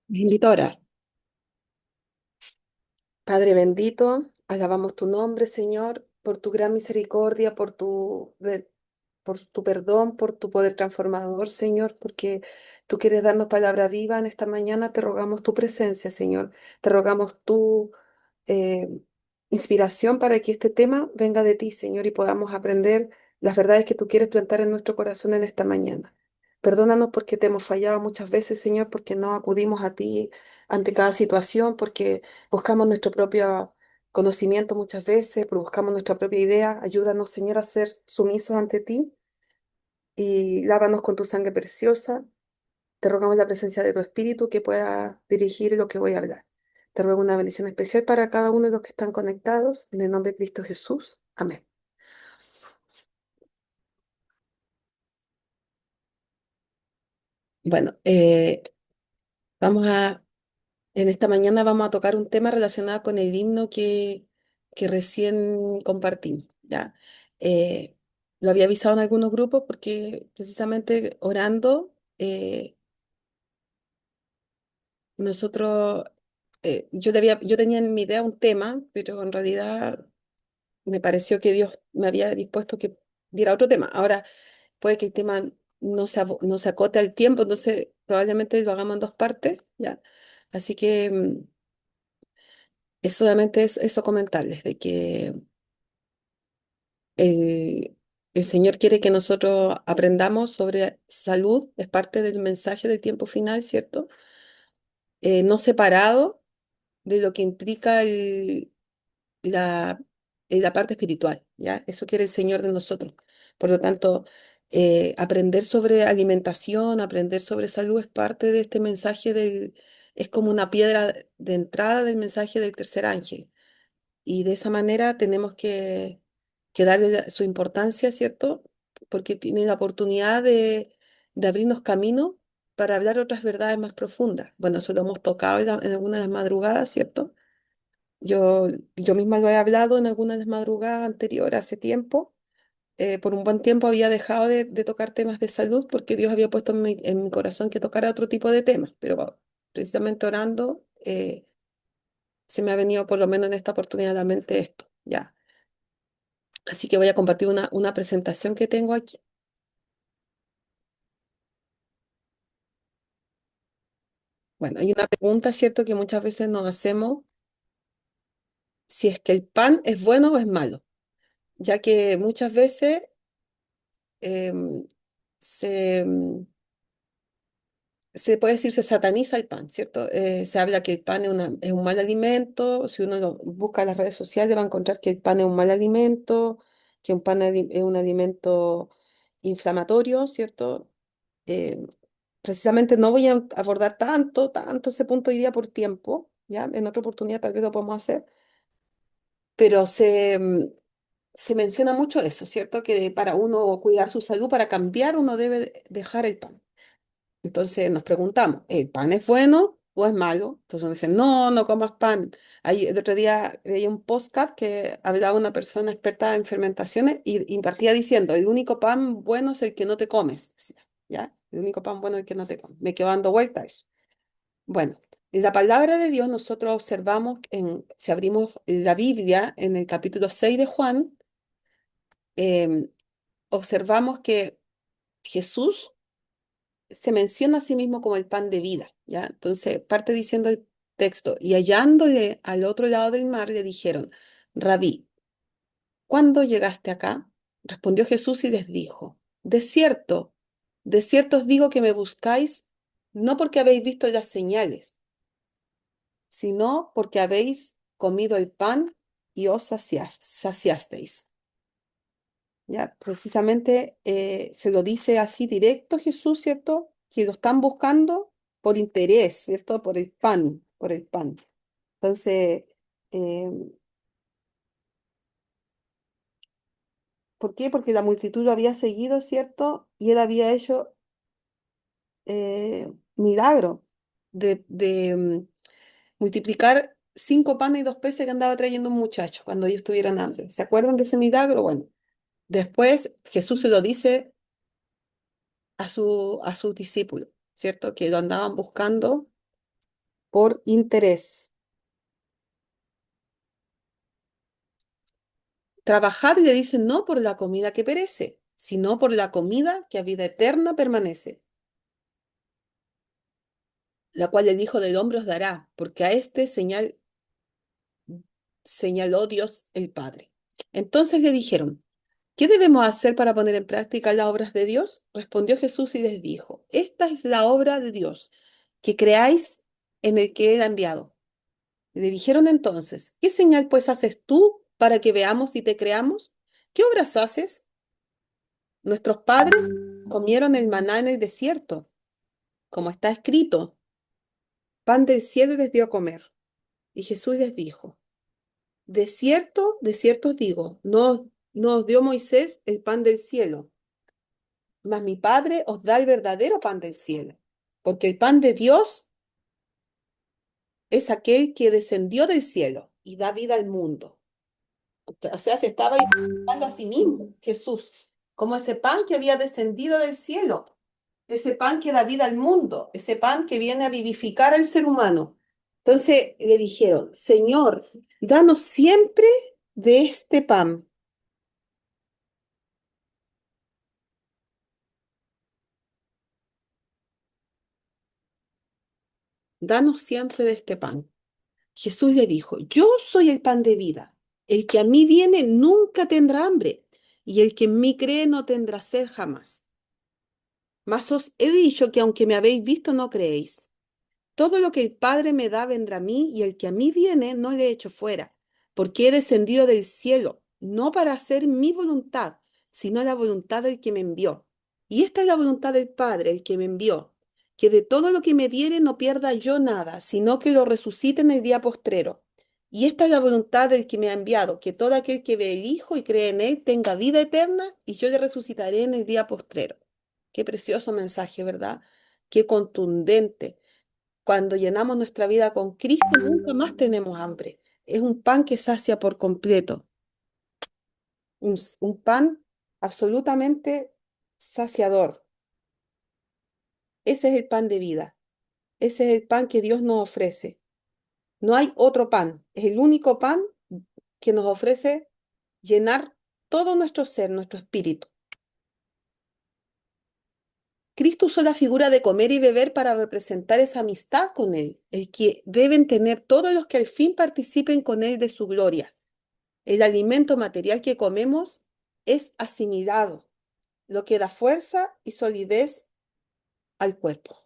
Les invito a orar. Padre bendito, alabamos tu nombre, Señor, por tu gran misericordia, por tu perdón, por tu poder transformador, Señor, porque tú quieres darnos palabra viva en esta mañana. Te rogamos tu presencia, Señor. Te rogamos tu eh, inspiración para que este tema venga de ti, Señor, y podamos aprender las verdades que tú quieres plantar en nuestro corazón en esta mañana. Perdónanos porque te hemos fallado muchas veces, Señor, porque no acudimos a ti ante cada situación, porque buscamos nuestro propio conocimiento muchas veces, pero buscamos nuestra propia idea. Ayúdanos, Señor, a ser sumisos ante ti y lávanos con tu sangre preciosa. Te rogamos la presencia de tu Espíritu que pueda dirigir lo que voy a hablar. Te ruego una bendición especial para cada uno de los que están conectados. En el nombre de Cristo Jesús. Amén. Bueno, vamos a, en esta mañana vamos a tocar un tema relacionado con el himno que recién compartimos, ¿ya? Eh, lo había avisado en algunos grupos porque precisamente orando, nosotros, yo tenía en mi idea un tema, pero en realidad me pareció que Dios me había dispuesto que diera otro tema. Ahora, puede que el tema no se acote al tiempo, entonces probablemente lo hagamos en dos partes, ¿ya? Así que es solamente eso comentarles, de que eh, el Señor quiere que nosotros aprendamos sobre salud, es parte del mensaje del tiempo final, ¿cierto? No separado de lo que implica la, la parte espiritual, ¿ya? Eso quiere el Señor de nosotros. Por lo tanto, aprender sobre alimentación, aprender sobre salud es parte de este mensaje es como una piedra de entrada del mensaje del tercer ángel. Y de esa manera tenemos que darle su importancia, ¿cierto? Porque tiene la oportunidad de abrirnos camino para hablar otras verdades más profundas. Bueno, eso lo hemos tocado en algunas de las madrugadas, ¿cierto? Yo, yo misma lo he hablado en algunas de las madrugadas anteriores, hace tiempo. Por un buen tiempo había dejado de tocar temas de salud porque Dios había puesto en mi corazón que tocara otro tipo de temas, pero precisamente orando se me ha venido por lo menos en esta oportunidad a la mente esto, ya. Así que voy a compartir una presentación que tengo aquí. Bueno, hay una pregunta, ¿cierto?, que muchas veces nos hacemos si es que el pan es bueno o es malo, ya que muchas veces em, se, se puede decir, se sataniza el pan, ¿cierto? Se habla que el pan es un mal alimento. Si uno lo busca en las redes sociales va a encontrar que el pan es un mal alimento, que un pan es un alimento inflamatorio, ¿cierto? Eh, Precisamente no voy a abordar tanto ese punto hoy día por tiempo, ¿ya? En otra oportunidad tal vez lo podemos hacer, pero se menciona mucho eso, ¿cierto? Que para uno cuidar su salud, para cambiar, uno debe dejar el pan. Entonces nos preguntamos, ¿el pan es bueno o es malo? Entonces uno dice, no, no comas pan. El otro día veía un podcast que hablaba una persona experta en fermentaciones y partía diciendo, el único pan bueno es el que no te comes, decía, ¿ya? El único pan bueno es el que no te comes. Me quedo dando vueltas a eso. Bueno, en la palabra de Dios nosotros observamos, si abrimos la Biblia en el capítulo 6 de Juan, em, observamos que Jesús se menciona a sí mismo como el pan de vida, ¿ya? Entonces parte diciendo el texto, y hallándole al otro lado del mar le dijeron, Rabí, ¿cuándo llegaste acá? Respondió Jesús y les dijo, de cierto os digo que me buscáis, no porque habéis visto las señales, sino porque habéis comido el pan y os saciasteis. ¿Ya? Precisamente se lo dice así directo Jesús, ¿cierto? Que lo están buscando por interés, ¿cierto? Por el pan, por el pan. Entonces, eh, ¿por qué? Porque la multitud lo había seguido, ¿cierto? Y él había hecho milagro de multiplicar 5 panes y 2 peces que andaba trayendo un muchacho cuando ellos tuvieron hambre. ¿Se acuerdan de ese milagro? Bueno, después Jesús se lo dice a sus discípulos, ¿cierto? Que lo andaban buscando por interés. Trabajad, le dicen, no por la comida que perece, sino por la comida que a vida eterna permanece, la cual el Hijo del Hombre os dará, porque a este señaló Dios el Padre. Entonces le dijeron, ¿qué debemos hacer para poner en práctica las obras de Dios? Respondió Jesús y les dijo, esta es la obra de Dios, que creáis en el que Él ha enviado. Le dijeron entonces, ¿qué señal pues haces tú para que veamos y te creamos? ¿Qué obras haces? Nuestros padres comieron el maná en el desierto, como está escrito, pan del cielo les dio a comer. Y Jesús les dijo, de cierto os digo, no os dio Moisés el pan del cielo, mas mi Padre os da el verdadero pan del cielo, porque el pan de Dios es aquel que descendió del cielo y da vida al mundo. O sea, se estaba invitando a sí mismo, Jesús, como ese pan que había descendido del cielo, ese pan que da vida al mundo, ese pan que viene a vivificar al ser humano. Entonces le dijeron, Señor, danos siempre de este pan, danos siempre de este pan. Jesús le dijo, yo soy el pan de vida. El que a mí viene nunca tendrá hambre, y el que en mí cree no tendrá sed jamás. Mas os he dicho que aunque me habéis visto, no creéis. Todo lo que el Padre me da vendrá a mí, y el que a mí viene no le echo fuera, porque he descendido del cielo, no para hacer mi voluntad, sino la voluntad del que me envió. Y esta es la voluntad del Padre, el que me envió, que de todo lo que me diere no pierda yo nada, sino que lo resucite en el día postrero. Y esta es la voluntad del que me ha enviado, que todo aquel que ve el Hijo y cree en él tenga vida eterna, y yo le resucitaré en el día postrero. Qué precioso mensaje, ¿verdad? Qué contundente. Cuando llenamos nuestra vida con Cristo, nunca más tenemos hambre. Es un pan que sacia por completo, un pan absolutamente saciador. Ese es el pan de vida. Ese es el pan que Dios nos ofrece. No hay otro pan. Es el único pan que nos ofrece llenar todo nuestro ser, nuestro espíritu. Cristo usó la figura de comer y beber para representar esa amistad con Él, el que deben tener todos los que al fin participen con Él de su gloria. El alimento material que comemos es asimilado, lo que da fuerza y solidez al cuerpo.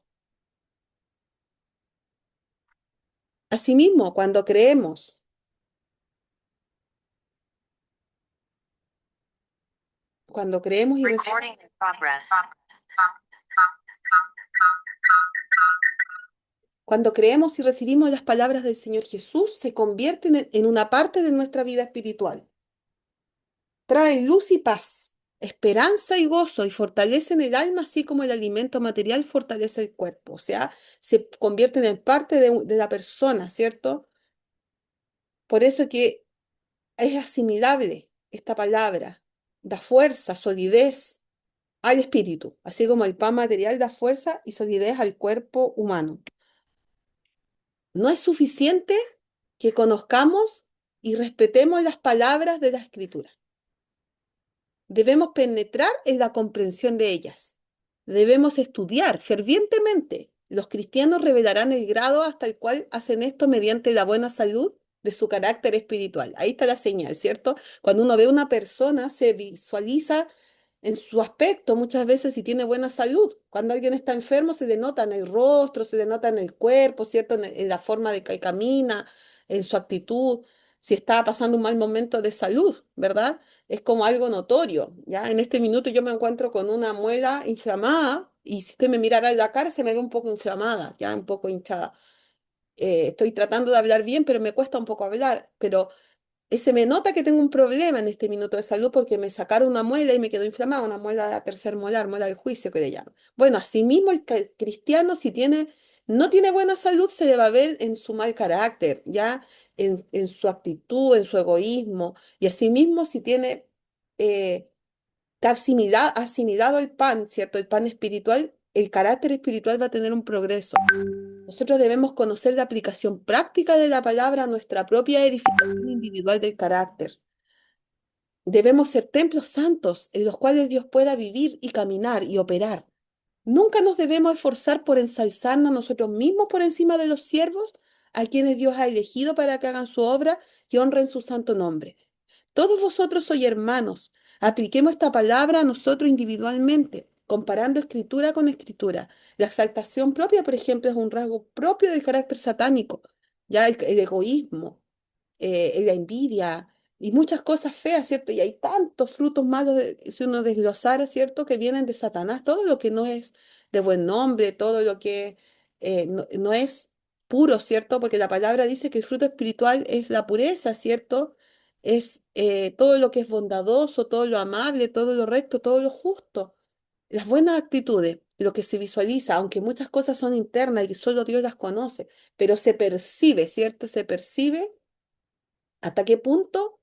Asimismo, cuando creemos y cuando creemos y recibimos las palabras del Señor Jesús, se convierten en una parte de nuestra vida espiritual. Traen luz y paz, esperanza y gozo y fortalecen el alma, así como el alimento material fortalece el cuerpo. O sea, se convierten en parte de la persona, ¿cierto? Por eso que es asimilable esta palabra, da fuerza, solidez al espíritu, así como el pan material da fuerza y solidez al cuerpo humano. No es suficiente que conozcamos y respetemos las palabras de la Escritura. Debemos penetrar en la comprensión de ellas. Debemos estudiar fervientemente. Los cristianos revelarán el grado hasta el cual hacen esto mediante la buena salud de su carácter espiritual. Ahí está la señal, ¿cierto? Cuando uno ve a una persona, se visualiza en su aspecto muchas veces si tiene buena salud. Cuando alguien está enfermo, se le nota en el rostro, se le nota en el cuerpo, ¿cierto? En la forma de que camina, en su actitud, si está pasando un mal momento de salud, ¿verdad? Es como algo notorio, ¿ya? En este minuto yo me encuentro con una muela inflamada y si usted me mirara en la cara se me ve un poco inflamada, ya un poco hinchada. Estoy tratando de hablar bien, pero me cuesta un poco hablar, pero se me nota que tengo un problema en este minuto de salud porque me sacaron una muela y me quedó inflamada, una muela de la tercer molar, muela del juicio que le llaman. Bueno, asimismo el cristiano si no tiene buena salud se le va a ver en su mal carácter, ya en su actitud, en su egoísmo, y asimismo si tiene, está asimilado el pan, ¿cierto? El pan espiritual, el carácter espiritual va a tener un progreso. Nosotros debemos conocer la aplicación práctica de la palabra a nuestra propia edificación individual del carácter. Debemos ser templos santos en los cuales Dios pueda vivir y caminar y operar. Nunca nos debemos esforzar por ensalzarnos nosotros mismos por encima de los siervos a quienes Dios ha elegido para que hagan su obra y honren su santo nombre. Todos vosotros sois hermanos. Apliquemos esta palabra a nosotros individualmente, comparando escritura con escritura. La exaltación propia, por ejemplo, es un rasgo propio del carácter satánico, ya el egoísmo, la envidia y muchas cosas feas, ¿cierto? Y hay tantos frutos malos, si uno desglosara, ¿cierto? Que vienen de Satanás, todo lo que no es de buen nombre, todo lo que no es puro, ¿cierto? Porque la palabra dice que el fruto espiritual es la pureza, ¿cierto? Es todo lo que es bondadoso, todo lo amable, todo lo recto, todo lo justo. Las buenas actitudes, lo que se visualiza, aunque muchas cosas son internas y que solo Dios las conoce, pero se percibe, ¿cierto? Se percibe hasta qué punto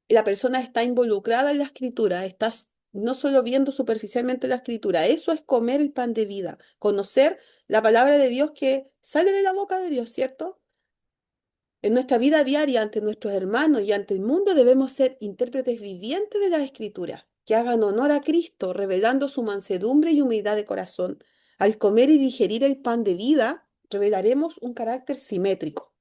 la persona está involucrada en la escritura, estás no solo viendo superficialmente la escritura, eso es comer el pan de vida, conocer la palabra de Dios que sale de la boca de Dios, ¿cierto? En nuestra vida diaria ante nuestros hermanos y ante el mundo debemos ser intérpretes vivientes de la escritura, que hagan honor a Cristo, revelando su mansedumbre y humildad de corazón. Al comer y digerir el pan de vida, revelaremos un carácter simétrico,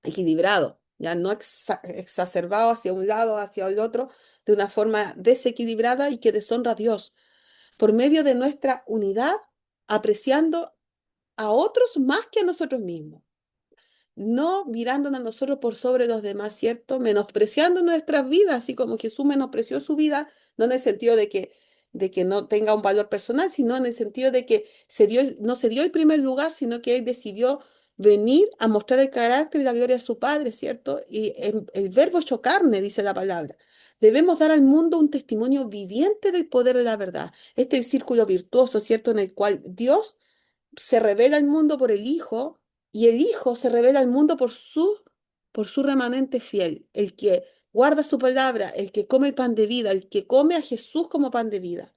equilibrado, ya no exacerbado hacia un lado, hacia el otro, de una forma desequilibrada y que deshonra a Dios, por medio de nuestra unidad, apreciando a otros más que a nosotros mismos, no mirándonos a nosotros por sobre los demás, ¿cierto? Menospreciando nuestras vidas, así como Jesús menospreció su vida, no en el sentido de que no tenga un valor personal, sino en el sentido de que no se dio el primer lugar, sino que él decidió venir a mostrar el carácter y la gloria de su Padre, ¿cierto? Y el verbo hecho carne, dice la palabra. Debemos dar al mundo un testimonio viviente del poder de la verdad. Este es el círculo virtuoso, ¿cierto? En el cual Dios se revela al mundo por el Hijo y el Hijo se revela al mundo por su remanente fiel, el que guarda su palabra, el que come el pan de vida, el que come a Jesús como pan de vida.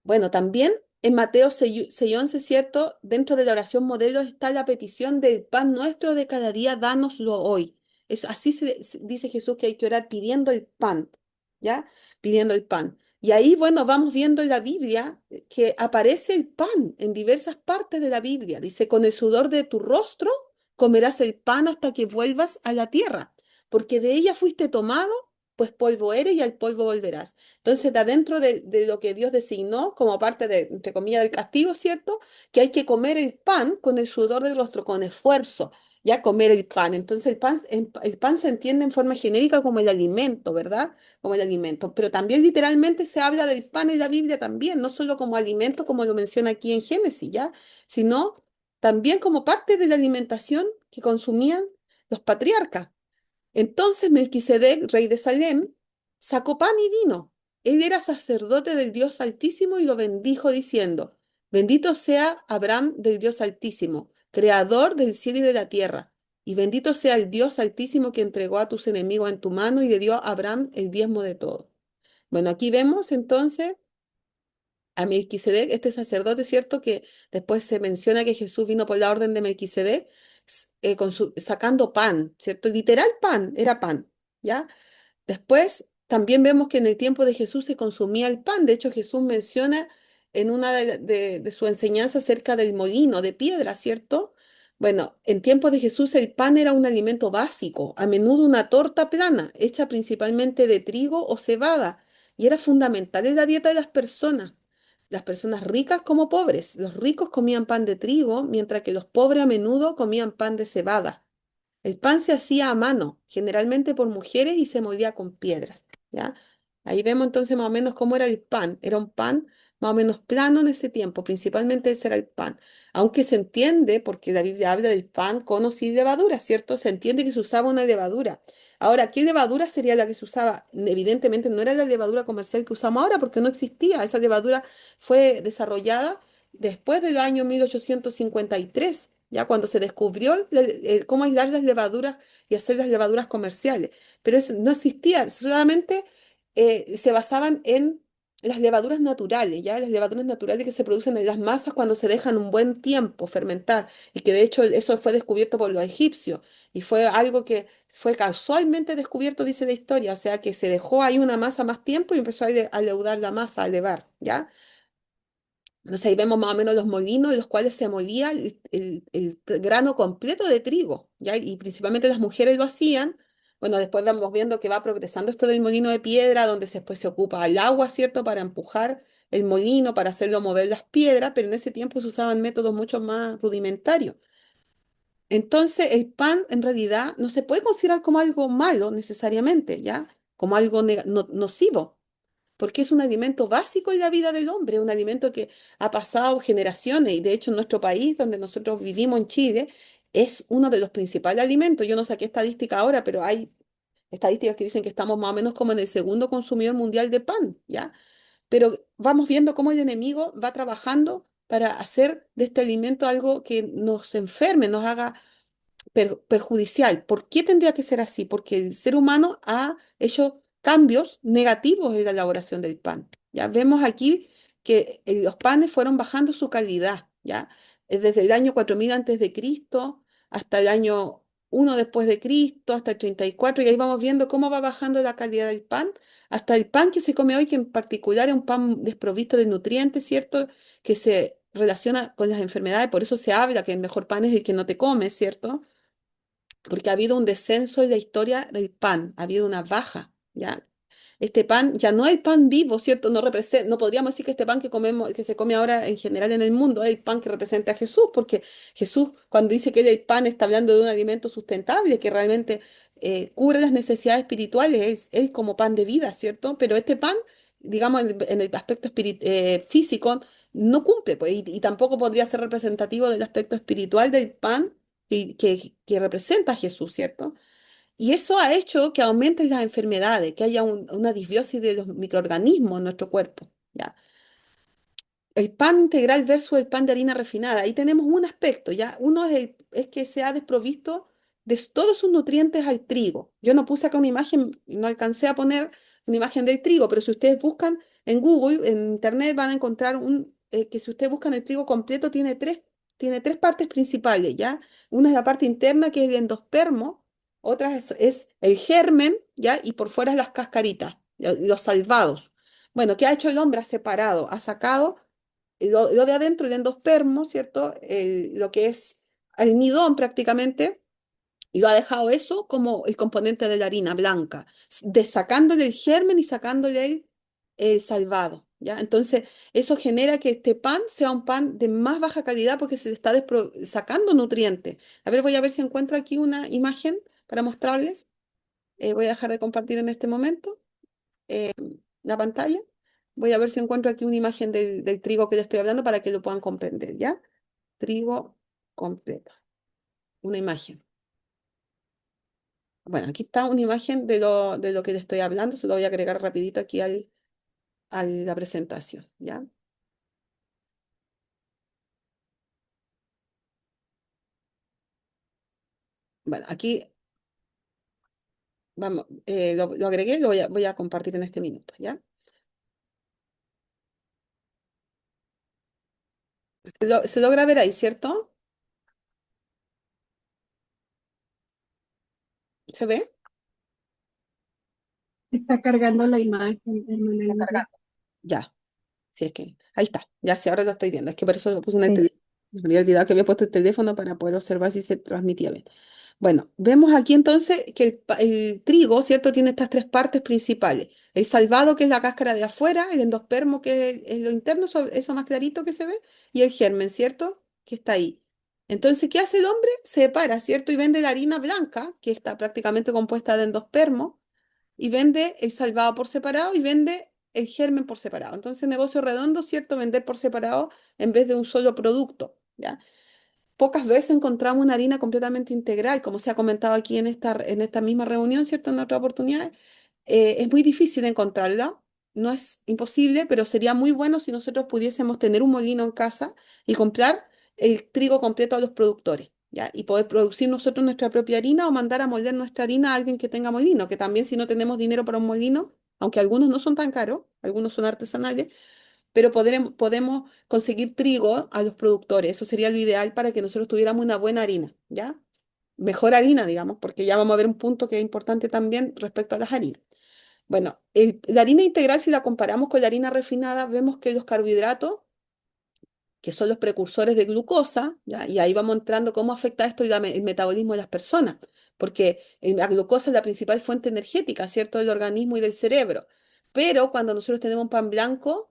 Bueno, también en Mateo 6:11, ¿cierto? Dentro de la oración modelo está la petición del pan nuestro de cada día, dánoslo hoy. Así dice Jesús que hay que orar pidiendo el pan, ¿ya? Pidiendo el pan. Y ahí, bueno, vamos viendo en la Biblia que aparece el pan en diversas partes de la Biblia. Dice, con el sudor de tu rostro comerás el pan hasta que vuelvas a la tierra, porque de ella fuiste tomado, pues polvo eres y al polvo volverás. Entonces, de adentro de lo que Dios designó como parte de, entre comillas, del castigo, ¿cierto? Que hay que comer el pan con el sudor del rostro, con esfuerzo, ya comer el pan. Entonces, el pan se entiende en forma genérica como el alimento, ¿verdad? Como el alimento. Pero también literalmente se habla del pan en la Biblia también, no solo como alimento, como lo menciona aquí en Génesis, ¿ya? Sino también como parte de la alimentación que consumían los patriarcas. Entonces Melquisedec, rey de Salem, sacó pan y vino. Él era sacerdote del Dios Altísimo y lo bendijo diciendo, bendito sea Abraham del Dios Altísimo, creador del cielo y de la tierra. Y bendito sea el Dios Altísimo que entregó a tus enemigos en tu mano y le dio a Abraham el diezmo de todo. Bueno, aquí vemos entonces a Melquisedec, este sacerdote, ¿cierto? Que después se menciona que Jesús vino por la orden de Melquisedec, sacando pan, ¿cierto? Literal pan, era pan, ¿ya? Después también vemos que en el tiempo de Jesús se consumía el pan. De hecho, Jesús menciona en una de su enseñanza acerca del molino de piedra, ¿cierto? Bueno, en tiempos de Jesús el pan era un alimento básico, a menudo una torta plana, hecha principalmente de trigo o cebada, y era fundamental en la dieta de las personas ricas como pobres. Los ricos comían pan de trigo, mientras que los pobres a menudo comían pan de cebada. El pan se hacía a mano, generalmente por mujeres, y se molía con piedras, ¿ya? Ahí vemos entonces más o menos cómo era el pan. Era un pan más o menos plano en ese tiempo, principalmente ese era el pan. Aunque se entiende, porque la Biblia habla del pan con o sin levadura, ¿cierto? Se entiende que se usaba una levadura. Ahora, ¿qué levadura sería la que se usaba? Evidentemente no era la levadura comercial que usamos ahora, porque no existía. Esa levadura fue desarrollada después del año 1853, ya cuando se descubrió cómo aislar las levaduras y hacer las levaduras comerciales. Pero eso no existía, solamente se basaban en las levaduras naturales, ¿ya? Las levaduras naturales que se producen en las masas cuando se dejan un buen tiempo fermentar y que de hecho eso fue descubierto por los egipcios y fue algo que fue casualmente descubierto, dice la historia, o sea que se dejó ahí una masa más tiempo y empezó a leudar la masa, a levar, ¿ya? Entonces ahí vemos más o menos los molinos en los cuales se molía el grano completo de trigo, ¿ya? Y principalmente las mujeres lo hacían. Bueno, después vamos viendo que va progresando esto del molino de piedra, donde después se ocupa el agua, ¿cierto? Para empujar el molino, para hacerlo mover las piedras, pero en ese tiempo se usaban métodos mucho más rudimentarios. Entonces, el pan en realidad no se puede considerar como algo malo necesariamente, ¿ya? Como algo nocivo porque es un alimento básico en la vida del hombre, un alimento que ha pasado generaciones y de hecho en nuestro país, donde nosotros vivimos en Chile, es uno de los principales alimentos. Yo no saqué estadística ahora, pero hay estadísticas que dicen que estamos más o menos como en el segundo consumidor mundial de pan, ¿ya? Pero vamos viendo cómo el enemigo va trabajando para hacer de este alimento algo que nos enferme, nos haga perjudicial. ¿Por qué tendría que ser así? Porque el ser humano ha hecho cambios negativos en la elaboración del pan. Ya vemos aquí que los panes fueron bajando su calidad, ¿ya? Desde el año 4000 antes de Cristo hasta el año 1 después de Cristo, hasta el 34, y ahí vamos viendo cómo va bajando la calidad del pan, hasta el pan que se come hoy, que en particular es un pan desprovisto de nutrientes, ¿cierto? Que se relaciona con las enfermedades, por eso se habla que el mejor pan es el que no te comes, ¿cierto? Porque ha habido un descenso en la historia del pan, ha habido una baja, ¿ya? Este pan ya no es el pan vivo, ¿cierto? No representa, no podríamos decir que este pan que comemos, que se come ahora en general en el mundo es el pan que representa a Jesús, porque Jesús cuando dice que él es el pan está hablando de un alimento sustentable que realmente cubre las necesidades espirituales, es como pan de vida, ¿cierto? Pero este pan, digamos, en el aspecto físico, no cumple, pues, y tampoco podría ser representativo del aspecto espiritual del pan que representa a Jesús, ¿cierto? Y eso ha hecho que aumenten las enfermedades, que haya una disbiosis de los microorganismos en nuestro cuerpo, ¿ya? El pan integral versus el pan de harina refinada. Ahí tenemos un aspecto, ¿ya? Uno es que se ha desprovisto de todos sus nutrientes al trigo. Yo no puse acá una imagen, no alcancé a poner una imagen del trigo, pero si ustedes buscan en Google, en Internet, van a encontrar que si ustedes buscan el trigo completo, tiene tres partes principales, ¿ya? Una es la parte interna, que es el endospermo, otra es el germen, ¿ya? Y por fuera es las cascaritas, los salvados. Bueno, ¿qué ha hecho el hombre? Ha separado, ha sacado lo de adentro, el endospermo, ¿cierto? Lo que es almidón prácticamente, y lo ha dejado eso como el componente de la harina blanca, sacándole el germen y sacándole el salvado, ¿ya? Entonces, eso genera que este pan sea un pan de más baja calidad porque se le está sacando nutrientes. A ver, voy a ver si encuentro aquí una imagen para mostrarles. Voy a dejar de compartir en este momento eh, la pantalla. Voy a ver si encuentro aquí una imagen del trigo que le estoy hablando para que lo puedan comprender, ¿ya? Trigo completo. Una imagen. Bueno, aquí está una imagen de lo que le estoy hablando. Se lo voy a agregar rapidito aquí a la presentación, ¿ya? Bueno, aquí vamos, lo agregué, voy a compartir en este minuto, ¿ya? Se logra ver ahí, ¿cierto? ¿Se ve? Está cargando la imagen, hermana Está Lidia. cargando. Ya. Sí, es que ahí está, ya sí, ahora lo estoy viendo. Es que por eso lo puse en el Sí. teléfono. Me había olvidado que había puesto el teléfono para poder observar si se transmitía bien. Bueno, vemos aquí entonces que el trigo, ¿cierto? Tiene estas tres partes principales. El salvado, que es la cáscara de afuera, el endospermo, que es lo interno, eso más clarito que se ve, y el germen, ¿cierto? Que está ahí. Entonces, ¿qué hace el hombre? Se separa, ¿cierto? Y vende la harina blanca, que está prácticamente compuesta de endospermo, y vende el salvado por separado y vende el germen por separado. Entonces, negocio redondo, ¿cierto? Vender por separado en vez de un solo producto, ¿ya? Pocas veces encontramos una harina completamente integral, como se ha comentado aquí en esta misma reunión, ¿cierto? En otra oportunidad. Es muy difícil encontrarla, no es imposible, pero sería muy bueno si nosotros pudiésemos tener un molino en casa y comprar el trigo completo a los productores, ¿ya? Y poder producir nosotros nuestra propia harina o mandar a moldear nuestra harina a alguien que tenga molino, que también si no tenemos dinero para un molino, aunque algunos no son tan caros, algunos son artesanales, pero podemos conseguir trigo a los productores. Eso sería lo ideal para que nosotros tuviéramos una buena harina, ¿ya? Mejor harina, digamos, porque ya vamos a ver un punto que es importante también respecto a las harinas. Bueno, la harina integral, si la comparamos con la harina refinada, vemos que los carbohidratos que son los precursores de glucosa, ¿ya? Y ahí vamos entrando cómo afecta esto el metabolismo de las personas, porque la glucosa es la principal fuente energética, ¿cierto?, del organismo y del cerebro. Pero cuando nosotros tenemos un pan blanco,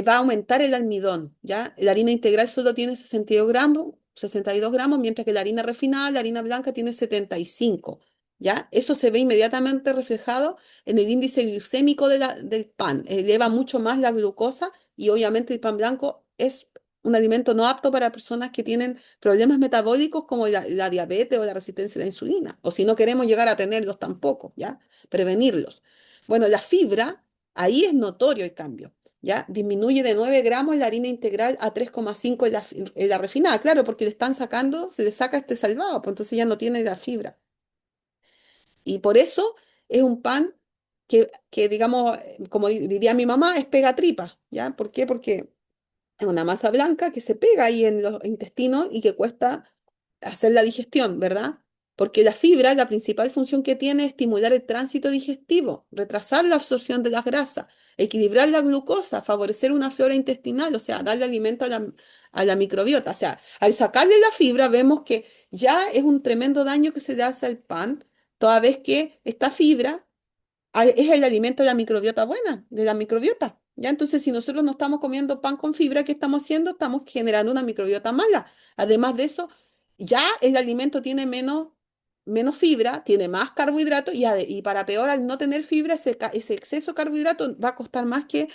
va a aumentar el almidón, ¿ya? La harina integral solo tiene 62 gramos, mientras que la harina refinada, la harina blanca, tiene 75, ¿ya? Eso se ve inmediatamente reflejado en el índice glicémico del pan. Eleva mucho más la glucosa y obviamente el pan blanco es un alimento no apto para personas que tienen problemas metabólicos como la diabetes o la resistencia a la insulina, o si no queremos llegar a tenerlos tampoco, ¿ya? Prevenirlos. Bueno, la fibra, ahí es notorio el cambio, ¿ya? Disminuye de 9 gramos la harina integral a 3,5 en la refinada, claro, porque le están sacando, se le saca este salvado, pues entonces ya no tiene la fibra. Y por eso es un pan que digamos, como diría mi mamá, es pega tripa, ¿ya? ¿Por qué? Porque es una masa blanca que se pega ahí en los intestinos y que cuesta hacer la digestión, ¿verdad? Porque la fibra, la principal función que tiene es estimular el tránsito digestivo, retrasar la absorción de las grasas, equilibrar la glucosa, favorecer una flora intestinal, o sea, darle alimento a la microbiota. O sea, al sacarle la fibra vemos que ya es un tremendo daño que se le hace al pan, toda vez que esta fibra es el alimento de la microbiota buena, de la microbiota. ¿Ya? Entonces, si nosotros no estamos comiendo pan con fibra, ¿qué estamos haciendo? Estamos generando una microbiota mala. Además de eso, ya el alimento tiene menos fibra, tiene más carbohidrato y para peor, al no tener fibra, ese exceso de carbohidrato va a costar más que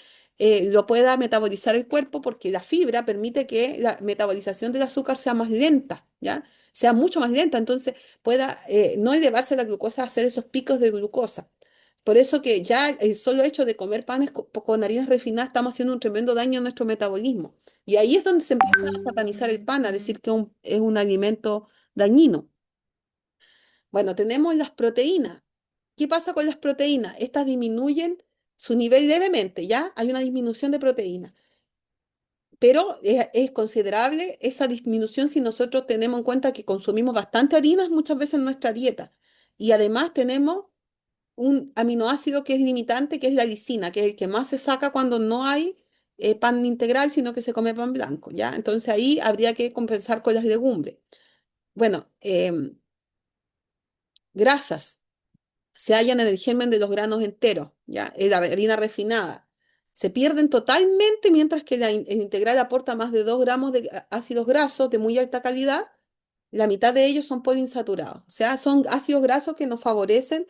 lo pueda metabolizar el cuerpo porque la fibra permite que la metabolización del azúcar sea más lenta, ¿ya? Sea mucho más lenta, entonces pueda no elevarse la glucosa a hacer esos picos de glucosa. Por eso que ya el solo hecho de comer panes con harinas refinadas estamos haciendo un tremendo daño a nuestro metabolismo. Y ahí es donde se empieza a satanizar el pan, a decir que es un alimento dañino. Bueno, tenemos las proteínas. ¿Qué pasa con las proteínas? Estas disminuyen su nivel levemente, ¿ya? Hay una disminución de proteínas, pero es considerable esa disminución si nosotros tenemos en cuenta que consumimos bastante harinas muchas veces en nuestra dieta. Y además tenemos un aminoácido que es limitante, que es la lisina, que es el que más se saca cuando no hay pan integral, sino que se come pan blanco, ¿ya? Entonces ahí habría que compensar con las legumbres. Bueno, grasas se hallan en el germen de los granos enteros, ¿ya? En la harina refinada. Se pierden totalmente mientras que el integral aporta más de 2 gramos de ácidos grasos de muy alta calidad. La mitad de ellos son poliinsaturados, o sea, son ácidos grasos que nos favorecen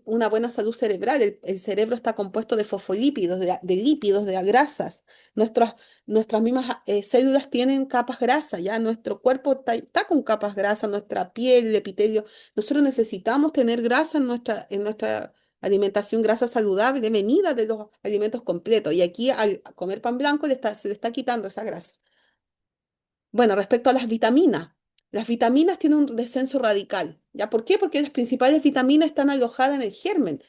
una buena salud cerebral. El cerebro está compuesto de fosfolípidos, de lípidos, de grasas. Nuestras, nuestras mismas células tienen capas grasas, ya nuestro cuerpo está con capas grasas, nuestra piel, el epitelio. Nosotros necesitamos tener grasa en nuestra alimentación, grasa saludable, venida de los alimentos completos. Y aquí al comer pan blanco se le está quitando esa grasa. Bueno, respecto a las vitaminas tienen un descenso radical. ¿Ya? ¿Por qué? Porque las principales vitaminas están alojadas en el germen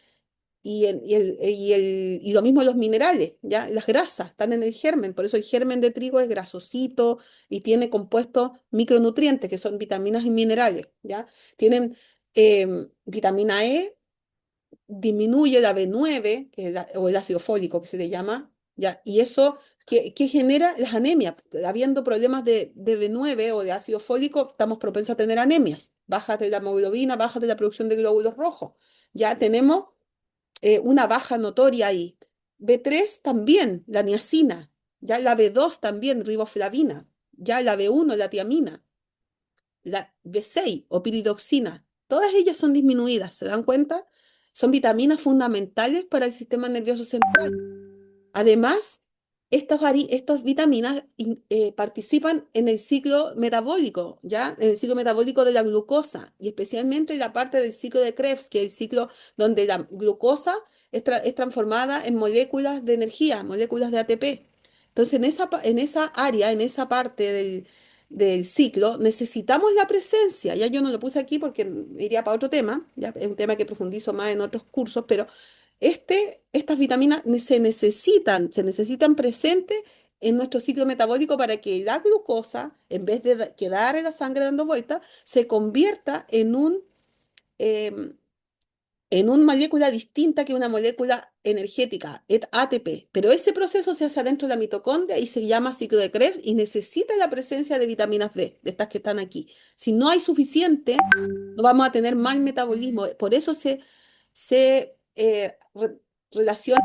y lo mismo los minerales, ¿ya? Las grasas están en el germen, por eso el germen de trigo es grasosito y tiene compuestos micronutrientes que son vitaminas y minerales, ¿ya? Tienen vitamina E, disminuye la B9, o el ácido fólico que se le llama, ¿ya? Y eso que genera las anemias. Habiendo problemas de B9 o de ácido fólico, estamos propensos a tener anemias, bajas de la hemoglobina, bajas de la producción de glóbulos rojos. Ya tenemos una baja notoria ahí. B3 también, la niacina, ya la B2 también, riboflavina, ya la B1, la tiamina, la B6 o piridoxina, todas ellas son disminuidas, ¿se dan cuenta? Son vitaminas fundamentales para el sistema nervioso central. Además, estas vitaminas participan en el ciclo metabólico, ¿ya? En el ciclo metabólico de la glucosa y especialmente en la parte del ciclo de Krebs, que es el ciclo donde la glucosa es transformada en moléculas de energía, moléculas de ATP. Entonces, en esa área, en esa parte del ciclo, necesitamos la presencia. Ya yo no lo puse aquí porque iría para otro tema, ya es un tema que profundizo más en otros cursos, pero estas vitaminas se necesitan presentes en nuestro ciclo metabólico para que la glucosa, en vez de quedar en la sangre dando vueltas, se convierta em, en una molécula distinta que una molécula energética, ATP. Pero ese proceso se hace adentro de la mitocondria y se llama ciclo de Krebs y necesita la presencia de vitaminas B, de estas que están aquí. Si no hay suficiente, no vamos a tener mal metabolismo. Por eso se relaciona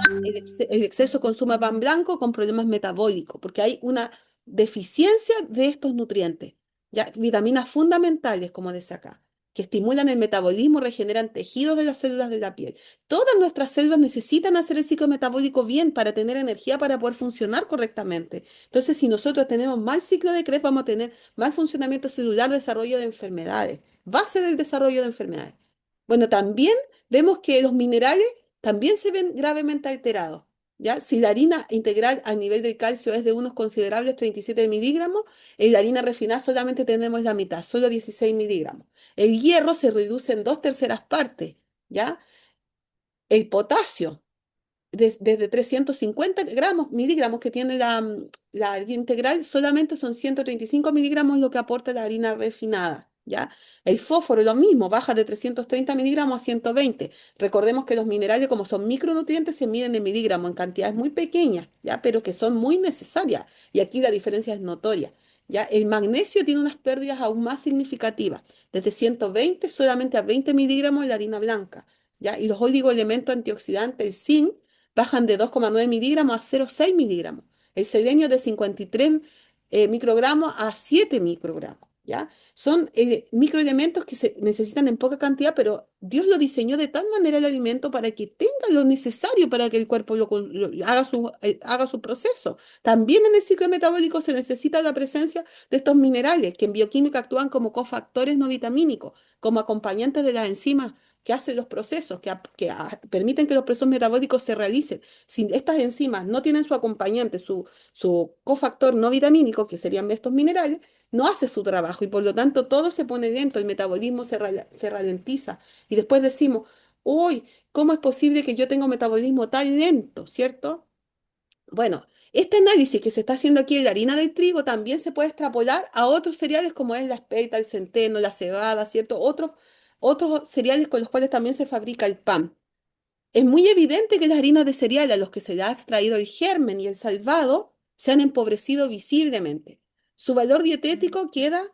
el exceso de consumo de pan blanco con problemas metabólicos, porque hay una deficiencia de estos nutrientes, ya, vitaminas fundamentales, como dice acá, que estimulan el metabolismo, regeneran tejidos de las células de la piel. Todas nuestras células necesitan hacer el ciclo metabólico bien para tener energía para poder funcionar correctamente. Entonces, si nosotros tenemos mal ciclo de Krebs, vamos a tener mal funcionamiento celular, desarrollo de enfermedades, base del desarrollo de enfermedades. Bueno, también vemos que los minerales también se ven gravemente alterados. ¿Ya? Si la harina integral a nivel de calcio es de unos considerables 37 miligramos, en la harina refinada solamente tenemos la mitad, solo 16 miligramos. El hierro se reduce en dos terceras partes, ¿ya? El potasio, desde 350 miligramos que tiene la harina integral, solamente son 135 miligramos lo que aporta la harina refinada, ¿ya? El fósforo, lo mismo, baja de 330 miligramos a 120. Recordemos que los minerales, como son micronutrientes, se miden en miligramos, en cantidades muy pequeñas, ¿ya? Pero que son muy necesarias. Y aquí la diferencia es notoria, ¿ya? El magnesio tiene unas pérdidas aún más significativas, desde 120 solamente a 20 miligramos en la harina blanca, ¿ya? Y los oligoelementos antioxidantes, el zinc, bajan de 2,9 miligramos a 0,6 miligramos. El selenio de 53 microgramos a 7 microgramos. ¿Ya? Son microelementos que se necesitan en poca cantidad, pero Dios lo diseñó de tal manera el alimento para que tenga lo necesario para que el cuerpo haga su proceso. También en el ciclo metabólico se necesita la presencia de estos minerales que en bioquímica actúan como cofactores no vitamínicos, como acompañantes de las enzimas que hacen los procesos, permiten que los procesos metabólicos se realicen. Si estas enzimas no tienen su acompañante, su cofactor no vitamínico, que serían estos minerales, no hace su trabajo y por lo tanto todo se pone lento, el metabolismo se ralentiza. Y después decimos, uy, ¿cómo es posible que yo tenga un metabolismo tan lento, ¿cierto? Bueno, este análisis que se está haciendo aquí de la harina de trigo también se puede extrapolar a otros cereales como es la espelta, el centeno, la cebada, ¿cierto? Otros cereales con los cuales también se fabrica el pan. Es muy evidente que las harinas de cereal a los que se le ha extraído el germen y el salvado se han empobrecido visiblemente. Su valor dietético queda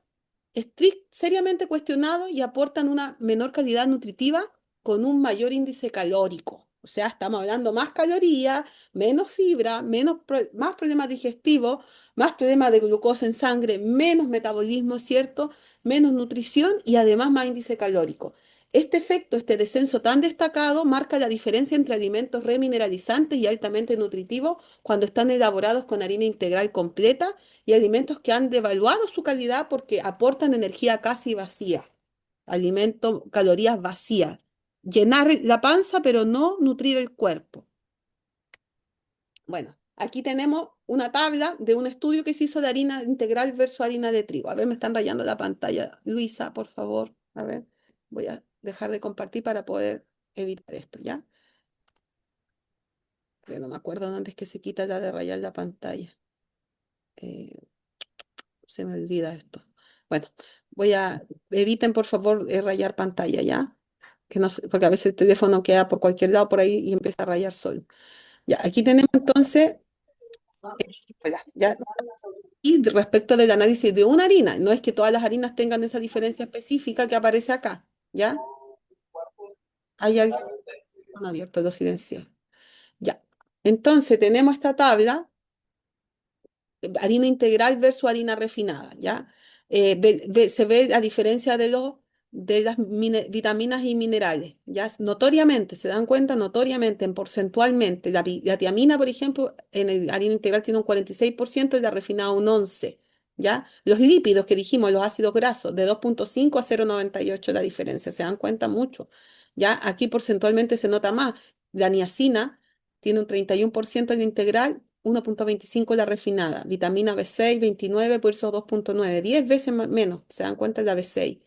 seriamente cuestionado y aportan una menor calidad nutritiva con un mayor índice calórico. O sea, estamos hablando más calorías, menos fibra, más problemas digestivos, más problemas de glucosa en sangre, menos metabolismo, ¿cierto? Menos nutrición y además más índice calórico. Este efecto, este descenso tan destacado, marca la diferencia entre alimentos remineralizantes y altamente nutritivos cuando están elaborados con harina integral completa y alimentos que han devaluado su calidad porque aportan energía casi vacía, alimentos, calorías vacías, llenar la panza pero no nutrir el cuerpo. Bueno, aquí tenemos una tabla de un estudio que se hizo de harina integral versus harina de trigo. A ver, me están rayando la pantalla. Luisa, por favor. A ver, voy a dejar de compartir para poder evitar esto, ¿ya? Pero no me acuerdo dónde es que se quita la de rayar la pantalla. Eh, Se me olvida esto. Bueno, eviten por favor rayar pantalla, ¿ya? Que no sé, porque a veces el teléfono queda por cualquier lado por ahí y empieza a rayar solo. Ya, aquí tenemos entonces, ya, y respecto del análisis de una harina, no es que todas las harinas tengan esa diferencia específica que aparece acá, ¿ya? Hay alguien abierto, lo silencié. Ya. Entonces tenemos esta tabla harina integral versus harina refinada, ¿ya? Se ve la diferencia de las vitaminas y minerales, ¿ya? Notoriamente, se dan cuenta notoriamente, porcentualmente, la tiamina, por ejemplo, en el harina integral tiene un 46% y la refinada un 11%, ¿ya? Los lípidos que dijimos, los ácidos grasos, de 2,5 a 0,98 la diferencia, se dan cuenta mucho, ¿ya? Aquí porcentualmente se nota más. La niacina tiene un 31% en la integral, 1,25 la refinada. Vitamina B6, 29, por eso 2,9. 10 veces menos. Se dan cuenta la B6.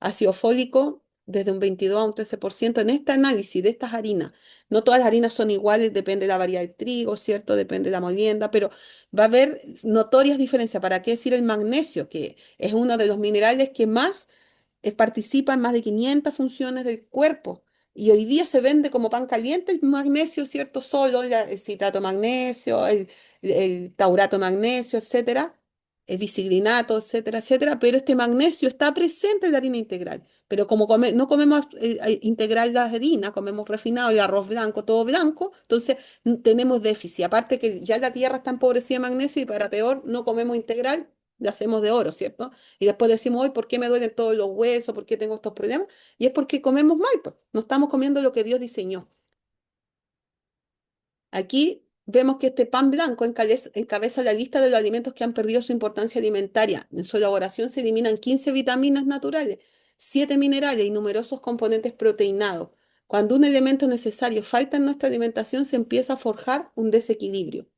Ácido fólico, desde un 22 a un 13% en este análisis de estas harinas. No todas las harinas son iguales, depende de la variedad del trigo, ¿cierto? Depende de la molienda, pero va a haber notorias diferencias. ¿Para qué decir el magnesio, que es uno de los minerales que más participa en más de 500 funciones del cuerpo? Y hoy día se vende como pan caliente el magnesio, ¿cierto? Solo el citrato de magnesio, el taurato de magnesio, etcétera, el bicigrinato, etcétera, etcétera. Pero este magnesio está presente en la harina integral. Pero como no comemos integral la harina, comemos refinado y arroz blanco, todo blanco, entonces tenemos déficit. Aparte que ya la tierra está empobrecida de magnesio y para peor, no comemos integral, la hacemos de oro, ¿cierto? Y después decimos, hoy, ¿por qué me duelen todos los huesos? ¿Por qué tengo estos problemas? Y es porque comemos mal, pues. No estamos comiendo lo que Dios diseñó. Aquí vemos que este pan blanco encabeza la lista de los alimentos que han perdido su importancia alimentaria. En su elaboración se eliminan 15 vitaminas naturales, 7 minerales y numerosos componentes proteinados. Cuando un elemento necesario falta en nuestra alimentación, se empieza a forjar un desequilibrio.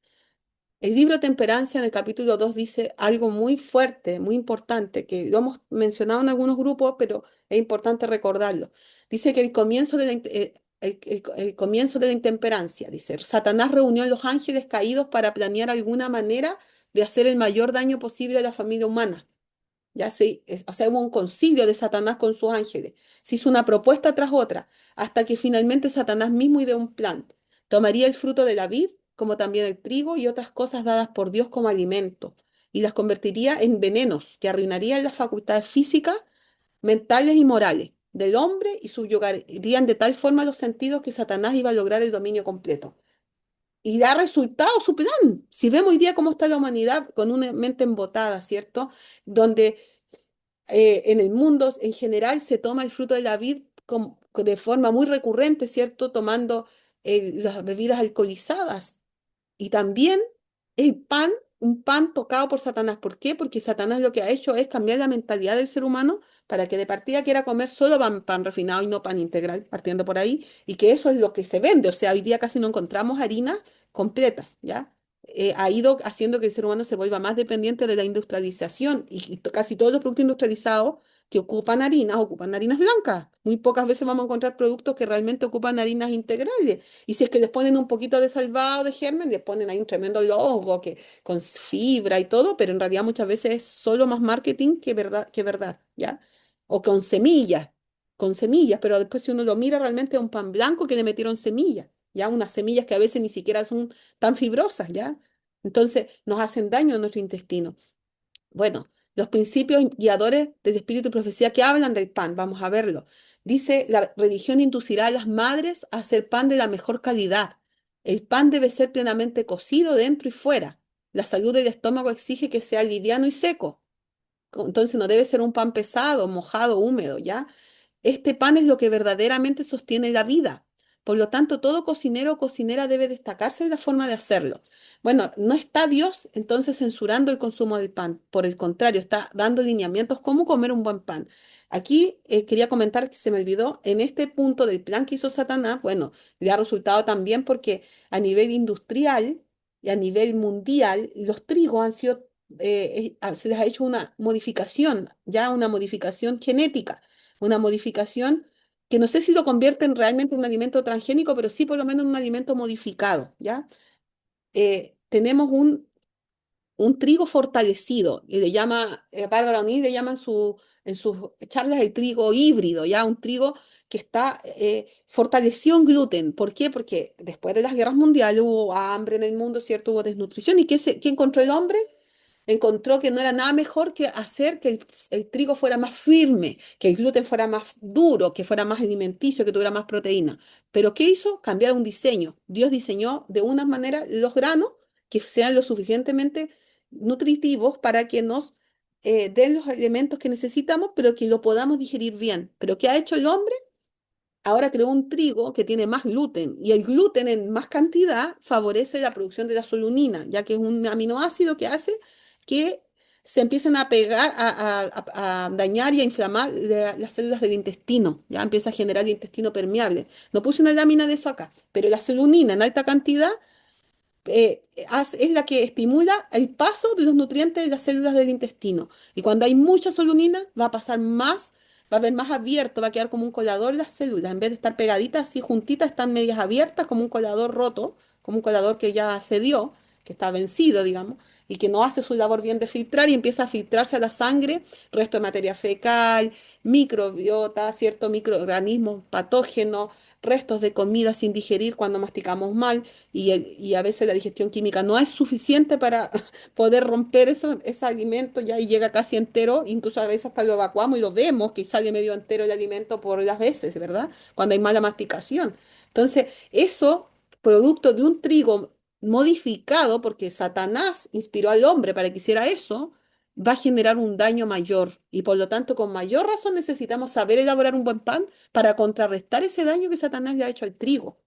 El libro Temperancia en el capítulo 2 dice algo muy fuerte, muy importante, que lo hemos mencionado en algunos grupos, pero es importante recordarlo. Dice que el comienzo de el comienzo de la intemperancia, dice, Satanás reunió a los ángeles caídos para planear alguna manera de hacer el mayor daño posible a la familia humana. Ya sí, o sea, hubo un concilio de Satanás con sus ángeles. Se hizo una propuesta tras otra, hasta que finalmente Satanás mismo ideó un plan. Tomaría el fruto de la vid, como también el trigo y otras cosas dadas por Dios como alimento, y las convertiría en venenos que arruinarían las facultades físicas, mentales y morales del hombre y subyugarían de tal forma los sentidos que Satanás iba a lograr el dominio completo. Y da resultado su plan. Si vemos hoy día cómo está la humanidad con una mente embotada, ¿cierto? Donde en el mundo en general se toma el fruto de la vid de forma muy recurrente, ¿cierto? Tomando las bebidas alcoholizadas. Y también el pan, un pan tocado por Satanás. ¿Por qué? Porque Satanás lo que ha hecho es cambiar la mentalidad del ser humano para que de partida quiera comer solo pan refinado y no pan integral, partiendo por ahí, y que eso es lo que se vende. O sea, hoy día casi no encontramos harinas completas, ¿ya? Ha ido haciendo que el ser humano se vuelva más dependiente de la industrialización y casi todos los productos industrializados que ocupan harinas blancas. Muy pocas veces vamos a encontrar productos que realmente ocupan harinas integrales. Y si es que les ponen un poquito de salvado de germen, les ponen ahí un tremendo logo que, con fibra y todo, pero en realidad muchas veces es solo más marketing que verdad, ¿ya? O con semillas, pero después si uno lo mira realmente es un pan blanco que le metieron semillas, ¿ya? Unas semillas que a veces ni siquiera son tan fibrosas, ¿ya? Entonces nos hacen daño a nuestro intestino. Bueno, los principios guiadores del espíritu y profecía que hablan del pan, vamos a verlo. Dice, la religión inducirá a las madres a hacer pan de la mejor calidad. El pan debe ser plenamente cocido dentro y fuera. La salud del estómago exige que sea liviano y seco. Entonces no debe ser un pan pesado, mojado, húmedo, ¿ya? Este pan es lo que verdaderamente sostiene la vida. Por lo tanto, todo cocinero o cocinera debe destacarse de la forma de hacerlo. Bueno, no está Dios entonces censurando el consumo del pan. Por el contrario, está dando lineamientos cómo comer un buen pan. Aquí quería comentar que se me olvidó, en este punto del plan que hizo Satanás, bueno, le ha resultado también porque a nivel industrial y a nivel mundial, los trigos han sido, se les ha hecho una modificación, ya una modificación genética, una modificación que no sé si lo convierte realmente en un alimento transgénico, pero sí por lo menos en un alimento modificado, ¿ya? Tenemos un trigo fortalecido, y le llama, Bárbara O'Neill le llama en sus charlas el trigo híbrido, ¿ya? Un trigo que está fortalecido en gluten. ¿Por qué? Porque después de las guerras mundiales hubo hambre en el mundo, ¿cierto? Hubo desnutrición. ¿Y qué encontró el hombre? Encontró que no era nada mejor que hacer que el trigo fuera más firme, que el gluten fuera más duro, que fuera más alimenticio, que tuviera más proteína. Pero ¿qué hizo? Cambiar un diseño. Dios diseñó de una manera los granos que sean lo suficientemente nutritivos para que nos den los elementos que necesitamos, pero que lo podamos digerir bien. ¿Pero qué ha hecho el hombre? Ahora creó un trigo que tiene más gluten y el gluten en más cantidad favorece la producción de la solunina, ya que es un aminoácido que hace que se empiecen a pegar, a dañar y a inflamar las células del intestino, ya empieza a generar el intestino permeable. No puse una lámina de eso acá, pero la solunina en alta cantidad es la que estimula el paso de los nutrientes de las células del intestino. Y cuando hay mucha solunina, va a pasar más va a ver más abierto, va a quedar como un colador las células, en vez de estar pegaditas así juntitas, están medias abiertas como un colador roto, como un colador que ya se dio, que está vencido, digamos, y que no hace su labor bien de filtrar y empieza a filtrarse a la sangre, resto de materia fecal, microbiota, ciertos microorganismos patógenos, restos de comida sin digerir cuando masticamos mal y a veces la digestión química no es suficiente para poder romper ese alimento ya y llega casi entero, incluso a veces hasta lo evacuamos y lo vemos que sale medio entero el alimento por las veces, ¿verdad? Cuando hay mala masticación. Entonces, eso, producto de un trigo modificado, porque Satanás inspiró al hombre para que hiciera eso, va a generar un daño mayor y por lo tanto con mayor razón necesitamos saber elaborar un buen pan para contrarrestar ese daño que Satanás le ha hecho al trigo.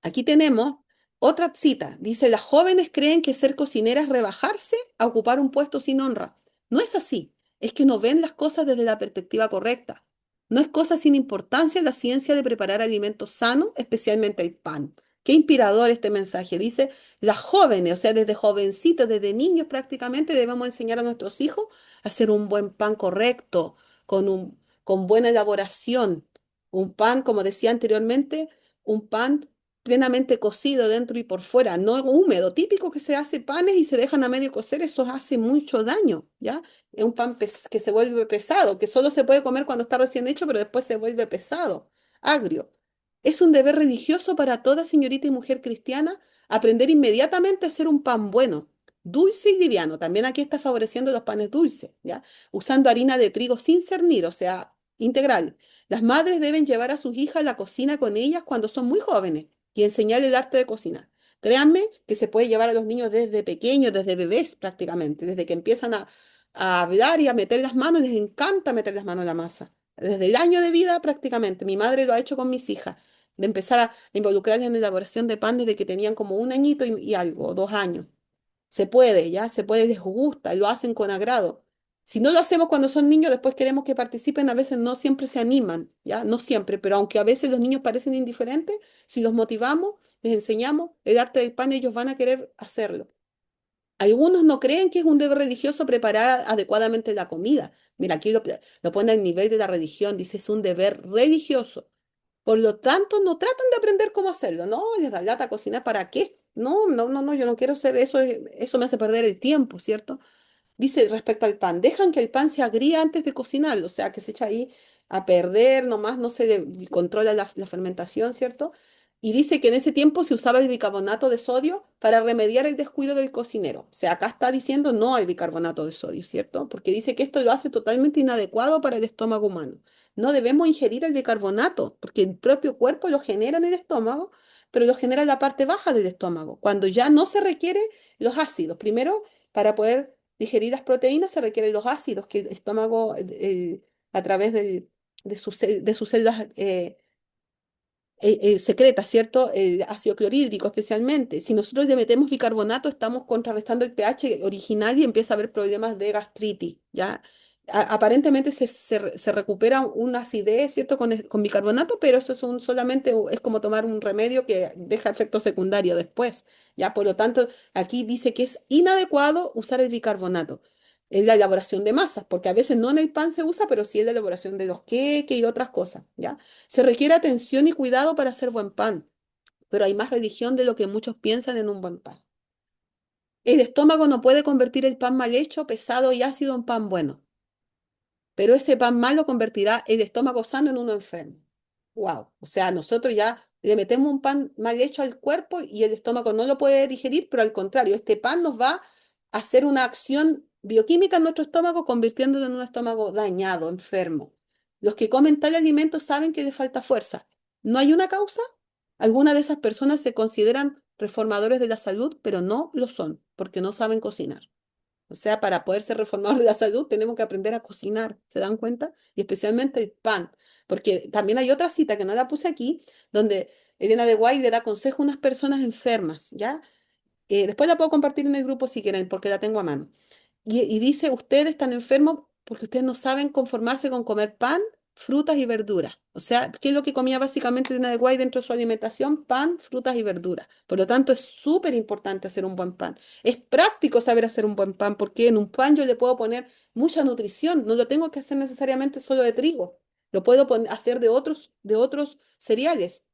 Aquí tenemos otra cita. Dice, las jóvenes creen que ser cocinera es rebajarse a ocupar un puesto sin honra. No es así. Es que no ven las cosas desde la perspectiva correcta. No es cosa sin importancia la ciencia de preparar alimentos sanos, especialmente el pan. Qué inspirador este mensaje. Dice, las jóvenes, o sea, desde jovencitos, desde niños prácticamente, debemos enseñar a nuestros hijos a hacer un buen pan correcto, con buena elaboración. Un pan, como decía anteriormente, un pan plenamente cocido dentro y por fuera, no húmedo, típico que se hace panes y se dejan a medio cocer, eso hace mucho daño, ¿ya? Es un pan que se vuelve pesado, que solo se puede comer cuando está recién hecho, pero después se vuelve pesado, agrio. Es un deber religioso para toda señorita y mujer cristiana aprender inmediatamente a hacer un pan bueno, dulce y liviano. También aquí está favoreciendo los panes dulces, ¿ya? Usando harina de trigo sin cernir, o sea, integral. Las madres deben llevar a sus hijas a la cocina con ellas cuando son muy jóvenes y enseñarles el arte de cocinar. Créanme que se puede llevar a los niños desde pequeños, desde bebés prácticamente, desde que empiezan a hablar y a meter las manos, les encanta meter las manos en la masa. Desde el año de vida prácticamente. Mi madre lo ha hecho con mis hijas, de empezar a involucrarlas en la elaboración de pan desde que tenían como un añito y algo, o 2 años. Se puede, ya, se puede, les gusta, lo hacen con agrado. Si no lo hacemos cuando son niños, después queremos que participen, a veces no siempre se animan, ya, no siempre, pero aunque a veces los niños parecen indiferentes, si los motivamos, les enseñamos el arte del pan, ellos van a querer hacerlo. Algunos no creen que es un deber religioso preparar adecuadamente la comida. Mira, aquí lo pone al nivel de la religión, dice es un deber religioso. Por lo tanto, no tratan de aprender cómo hacerlo. No, les da lata cocinar, ¿para qué? No, no, no, no, yo no quiero hacer eso, eso me hace perder el tiempo, ¿cierto? Dice respecto al pan, dejan que el pan se agríe antes de cocinarlo, o sea, que se echa ahí a perder, nomás no se le controla la fermentación, ¿cierto? Y dice que en ese tiempo se usaba el bicarbonato de sodio para remediar el descuido del cocinero. O sea, acá está diciendo no al bicarbonato de sodio, ¿cierto? Porque dice que esto lo hace totalmente inadecuado para el estómago humano. No debemos ingerir el bicarbonato, porque el propio cuerpo lo genera en el estómago, pero lo genera en la parte baja del estómago, cuando ya no se requiere los ácidos. Primero, para poder digerir las proteínas se requieren los ácidos que el estómago, a través de sus células secreta, ¿cierto? El ácido clorhídrico especialmente. Si nosotros le metemos bicarbonato, estamos contrarrestando el pH original y empieza a haber problemas de gastritis, ¿ya? Aparentemente se recupera una acidez, ¿cierto? Con bicarbonato, pero eso es solamente es como tomar un remedio que deja efecto secundario después, ¿ya? Por lo tanto, aquí dice que es inadecuado usar el bicarbonato. Es la elaboración de masas, porque a veces no en el pan se usa, pero sí en la elaboración de los queques y otras cosas, ¿ya? Se requiere atención y cuidado para hacer buen pan, pero hay más religión de lo que muchos piensan en un buen pan. El estómago no puede convertir el pan mal hecho, pesado y ácido en pan bueno, pero ese pan malo convertirá el estómago sano en uno enfermo. Wow, o sea, nosotros ya le metemos un pan mal hecho al cuerpo y el estómago no lo puede digerir, pero al contrario, este pan nos va a hacer una acción bioquímica en nuestro estómago, convirtiéndolo en un estómago dañado, enfermo. Los que comen tal alimento saben que les falta fuerza. ¿No hay una causa? Algunas de esas personas se consideran reformadores de la salud, pero no lo son, porque no saben cocinar. O sea, para poder ser reformador de la salud tenemos que aprender a cocinar, ¿se dan cuenta? Y especialmente el pan, porque también hay otra cita que no la puse aquí, donde Elena de Guay le da consejo a unas personas enfermas, ¿ya? Después la puedo compartir en el grupo si quieren, porque la tengo a mano. Y dice, ustedes están enfermos porque ustedes no saben conformarse con comer pan frutas y verduras. O sea, ¿qué es lo que comía básicamente Elena de White dentro de su alimentación? Pan, frutas y verduras. Por lo tanto, es súper importante hacer un buen pan. Es práctico saber hacer un buen pan porque en un pan yo le puedo poner mucha nutrición. No lo tengo que hacer necesariamente solo de trigo. Lo puedo hacer de otros cereales.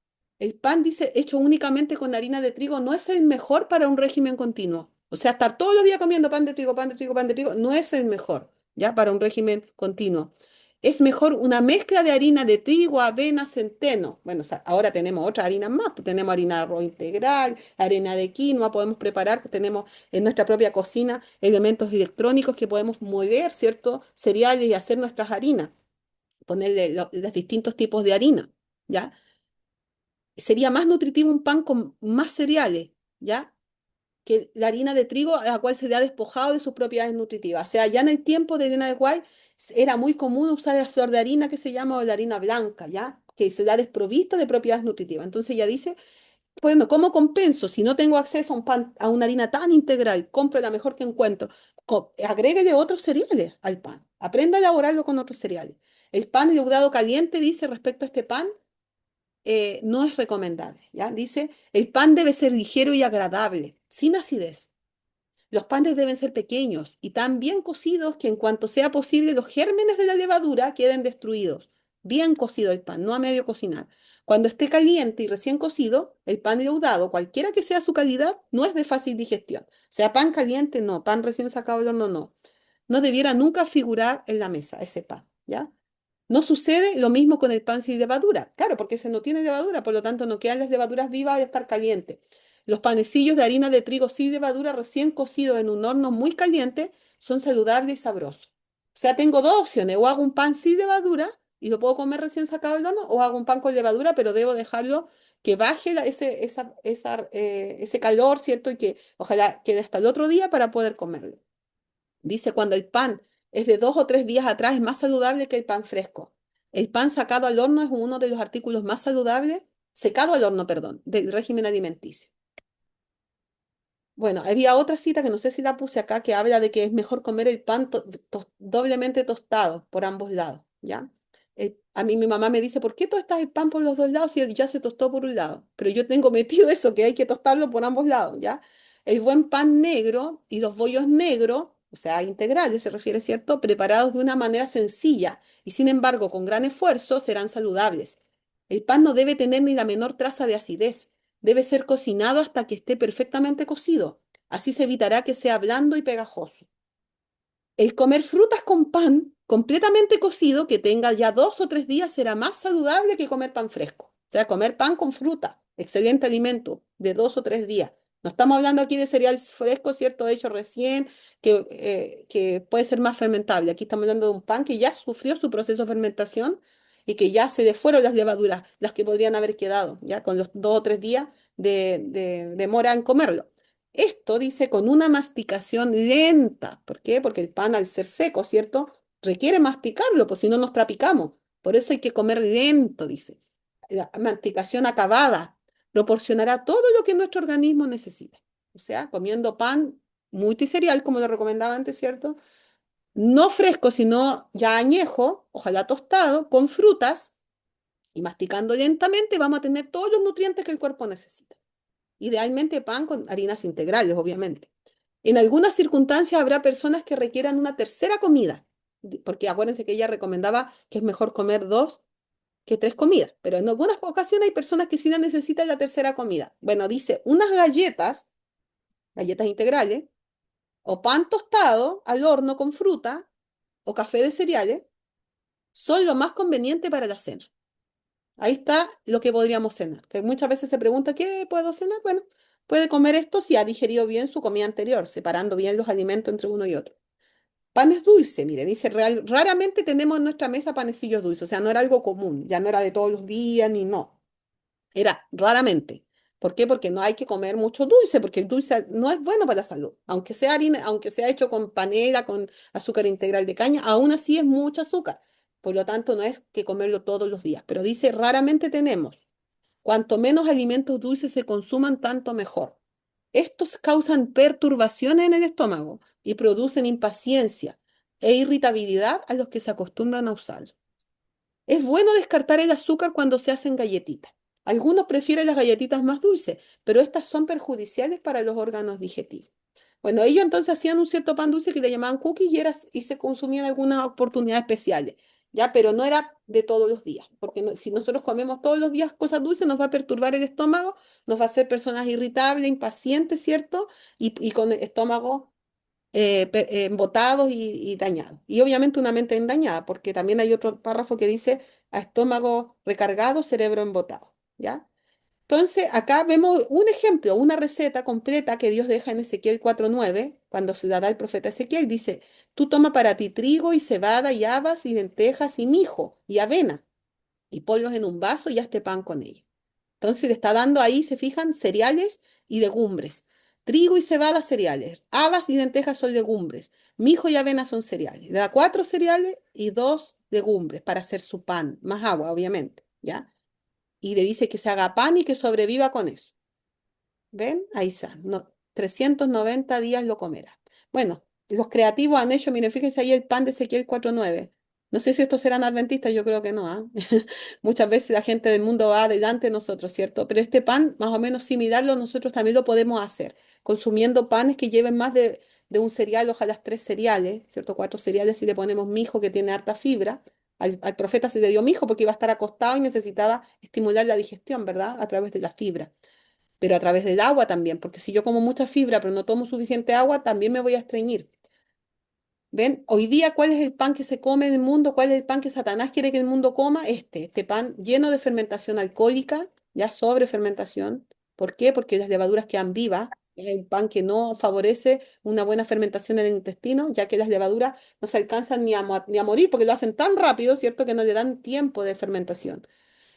El pan, dice, hecho únicamente con harina de trigo, no es el mejor para un régimen continuo. O sea, estar todos los días comiendo pan de trigo, pan de trigo, pan de trigo, no es el mejor, ¿ya? Para un régimen continuo. Es mejor una mezcla de harina de trigo, avena, centeno. Bueno, o sea, ahora tenemos otras harinas más, pues tenemos harina de arroz integral, harina de quinoa, podemos preparar, tenemos en nuestra propia cocina elementos electrónicos que podemos moler, ¿cierto? Cereales y hacer nuestras harinas, ponerle los distintos tipos de harina, ¿ya? Sería más nutritivo un pan con más cereales, ¿ya? Que la harina de trigo a la cual se le ha despojado de sus propiedades nutritivas. O sea, ya en el tiempo de Elena de White era muy común usar la flor de harina que se llama o la harina blanca, ¿ya? Que se da desprovista de propiedades nutritivas. Entonces ella dice, bueno, ¿cómo compenso? Si no tengo acceso a un pan, a una harina tan integral, compro la mejor que encuentro. Agréguele otros cereales al pan. Aprenda a elaborarlo con otros cereales. El pan leudado caliente, dice respecto a este pan, no es recomendable, ¿ya? Dice, el pan debe ser ligero y agradable, sin acidez. Los panes deben ser pequeños y tan bien cocidos que en cuanto sea posible los gérmenes de la levadura queden destruidos. Bien cocido el pan, no a medio cocinar. Cuando esté caliente y recién cocido, el pan leudado, cualquiera que sea su calidad, no es de fácil digestión. Sea pan caliente, no. Pan recién sacado del horno, no. No debiera nunca figurar en la mesa ese pan, ¿ya? No sucede lo mismo con el pan sin levadura. Claro, porque ese no tiene levadura, por lo tanto no quedan las levaduras vivas al estar caliente. Los panecillos de harina de trigo sin levadura recién cocidos en un horno muy caliente son saludables y sabrosos. O sea, tengo dos opciones. O hago un pan sin levadura y lo puedo comer recién sacado del horno, o hago un pan con levadura, pero debo dejarlo que baje ese calor, ¿cierto? Y que ojalá quede hasta el otro día para poder comerlo. Dice, cuando el pan es de 2 o 3 días atrás, es más saludable que el pan fresco. El pan sacado al horno es uno de los artículos más saludables, secado al horno, perdón, del régimen alimenticio. Bueno, había otra cita que no sé si la puse acá que habla de que es mejor comer el pan doblemente tostado por ambos lados, ¿ya? A mí mi mamá me dice, ¿por qué tostas el pan por los dos lados si él ya se tostó por un lado? Pero yo tengo metido eso, que hay que tostarlo por ambos lados, ¿ya? El buen pan negro y los bollos negros, o sea, integrales se refiere, ¿cierto? Preparados de una manera sencilla y sin embargo con gran esfuerzo serán saludables. El pan no debe tener ni la menor traza de acidez. Debe ser cocinado hasta que esté perfectamente cocido. Así se evitará que sea blando y pegajoso. El comer frutas con pan completamente cocido que tenga ya 2 o 3 días será más saludable que comer pan fresco. O sea, comer pan con fruta, excelente alimento de 2 o 3 días. No estamos hablando aquí de cereal fresco, ¿cierto? Hecho recién, que puede ser más fermentable. Aquí estamos hablando de un pan que ya sufrió su proceso de fermentación y que ya se le fueron las levaduras, las que podrían haber quedado, ya con los 2 o 3 días de demora en comerlo. Esto dice con una masticación lenta. ¿Por qué? Porque el pan al ser seco, ¿cierto? Requiere masticarlo, pues si no nos trapicamos. Por eso hay que comer lento, dice. La masticación acabada proporcionará todo lo que nuestro organismo necesita. O sea, comiendo pan multiserial, como lo recomendaba antes, ¿cierto? No fresco, sino ya añejo, ojalá tostado, con frutas y masticando lentamente, vamos a tener todos los nutrientes que el cuerpo necesita. Idealmente pan con harinas integrales, obviamente. En algunas circunstancias habrá personas que requieran una tercera comida, porque acuérdense que ella recomendaba que es mejor comer 2 que 3 comidas, pero en algunas ocasiones hay personas que sí la necesitan la tercera comida. Bueno, dice, unas galletas integrales, o pan tostado al horno con fruta, o café de cereales, son lo más conveniente para la cena. Ahí está lo que podríamos cenar. Que muchas veces se pregunta, ¿qué puedo cenar? Bueno, puede comer esto si ha digerido bien su comida anterior, separando bien los alimentos entre uno y otro. Panes dulces, mire, dice, raramente tenemos en nuestra mesa panecillos dulces, o sea, no era algo común, ya no era de todos los días ni no, era raramente. ¿Por qué? Porque no hay que comer mucho dulce, porque el dulce no es bueno para la salud. Aunque sea harina, aunque sea hecho con panela, con azúcar integral de caña, aún así es mucho azúcar. Por lo tanto, no es que comerlo todos los días. Pero dice, raramente tenemos. Cuanto menos alimentos dulces se consuman, tanto mejor. Estos causan perturbaciones en el estómago y producen impaciencia e irritabilidad a los que se acostumbran a usarlo. Es bueno descartar el azúcar cuando se hacen galletitas. Algunos prefieren las galletitas más dulces, pero estas son perjudiciales para los órganos digestivos. Bueno, ellos entonces hacían un cierto pan dulce que le llamaban cookies y se consumía en algunas oportunidades especiales, ¿ya? Pero no era de todos los días, porque si nosotros comemos todos los días cosas dulces nos va a perturbar el estómago, nos va a hacer personas irritables, impacientes, ¿cierto? Y con el estómago embotados y dañados. Y obviamente una mente engañada, porque también hay otro párrafo que dice a estómago recargado, cerebro embotado, ¿ya? Entonces, acá vemos un ejemplo, una receta completa que Dios deja en Ezequiel 4:9, cuando se la da el profeta Ezequiel, dice, tú toma para ti trigo y cebada y habas y lentejas y mijo y avena y pollos en un vaso y hazte pan con ello. Entonces le está dando ahí, se fijan, cereales y legumbres. Trigo y cebada, cereales. Habas y lentejas son legumbres. Mijo y avena son cereales. Le da cuatro cereales y dos legumbres para hacer su pan. Más agua, obviamente, ¿ya? Y le dice que se haga pan y que sobreviva con eso. ¿Ven? Ahí está. No, 390 días lo comerá. Bueno, los creativos han hecho, miren, fíjense ahí el pan de Ezequiel 4:9. No sé si estos serán adventistas, yo creo que no, ¿ah? Muchas veces la gente del mundo va adelante de nosotros, ¿cierto? Pero este pan, más o menos similarlo, nosotros también lo podemos hacer, consumiendo panes que lleven más de un cereal, ojalá tres cereales, ¿cierto? Cuatro cereales si le ponemos mijo que tiene harta fibra. Al profeta se le dio mijo porque iba a estar acostado y necesitaba estimular la digestión, ¿verdad? A través de la fibra, pero a través del agua también, porque si yo como mucha fibra pero no tomo suficiente agua, también me voy a estreñir. ¿Ven? Hoy día, ¿cuál es el pan que se come en el mundo? ¿Cuál es el pan que Satanás quiere que el mundo coma? Este pan lleno de fermentación alcohólica, ya sobre fermentación. ¿Por qué? Porque las levaduras quedan vivas. Es un pan que no favorece una buena fermentación en el intestino, ya que las levaduras no se alcanzan ni a morir porque lo hacen tan rápido, ¿cierto? Que no le dan tiempo de fermentación.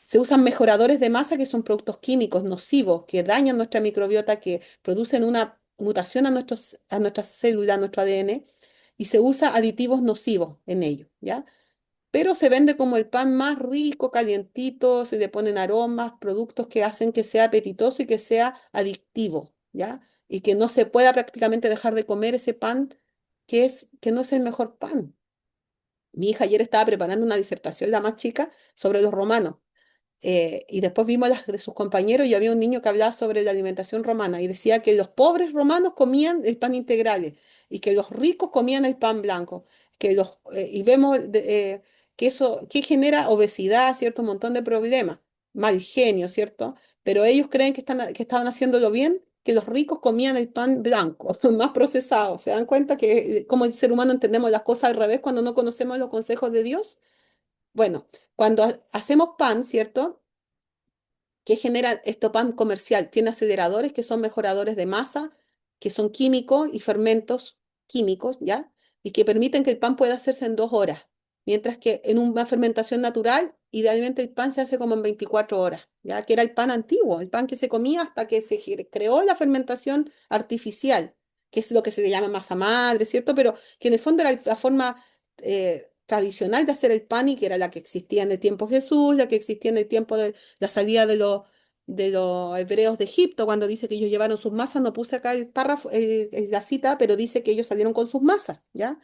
Se usan mejoradores de masa que son productos químicos nocivos que dañan nuestra microbiota, que producen una mutación a nuestras células, a nuestro ADN, y se usa aditivos nocivos en ello, ¿ya? Pero se vende como el pan más rico, calientito, se le ponen aromas, productos que hacen que sea apetitoso y que sea adictivo, ¿ya? Y que no se pueda prácticamente dejar de comer ese pan que no es el mejor pan. Mi hija ayer estaba preparando una disertación, la más chica, sobre los romanos. Y después vimos las de sus compañeros y había un niño que hablaba sobre la alimentación romana y decía que los pobres romanos comían el pan integral y que los ricos comían el pan blanco. Y vemos que eso que genera obesidad, ¿cierto? Un montón de problemas, mal genio, ¿cierto? Pero ellos creen que estaban haciéndolo bien, que los ricos comían el pan blanco, más procesado. ¿Se dan cuenta que como el ser humano entendemos las cosas al revés cuando no conocemos los consejos de Dios? Bueno, cuando hacemos pan, ¿cierto? ¿Qué genera esto pan comercial? Tiene aceleradores que son mejoradores de masa, que son químicos y fermentos químicos, ¿ya? Y que permiten que el pan pueda hacerse en 2 horas, mientras que en una fermentación natural, idealmente el pan se hace como en 24 horas, ¿ya? Que era el pan antiguo, el pan que se comía hasta que se creó la fermentación artificial, que es lo que se le llama masa madre, ¿cierto? Pero que en el fondo era la forma tradicional de hacer el pan y que era la que existía en el tiempo de Jesús, la que existía en el tiempo de la salida de los hebreos de Egipto, cuando dice que ellos llevaron sus masas, no puse acá el párrafo, la cita, pero dice que ellos salieron con sus masas, ¿ya?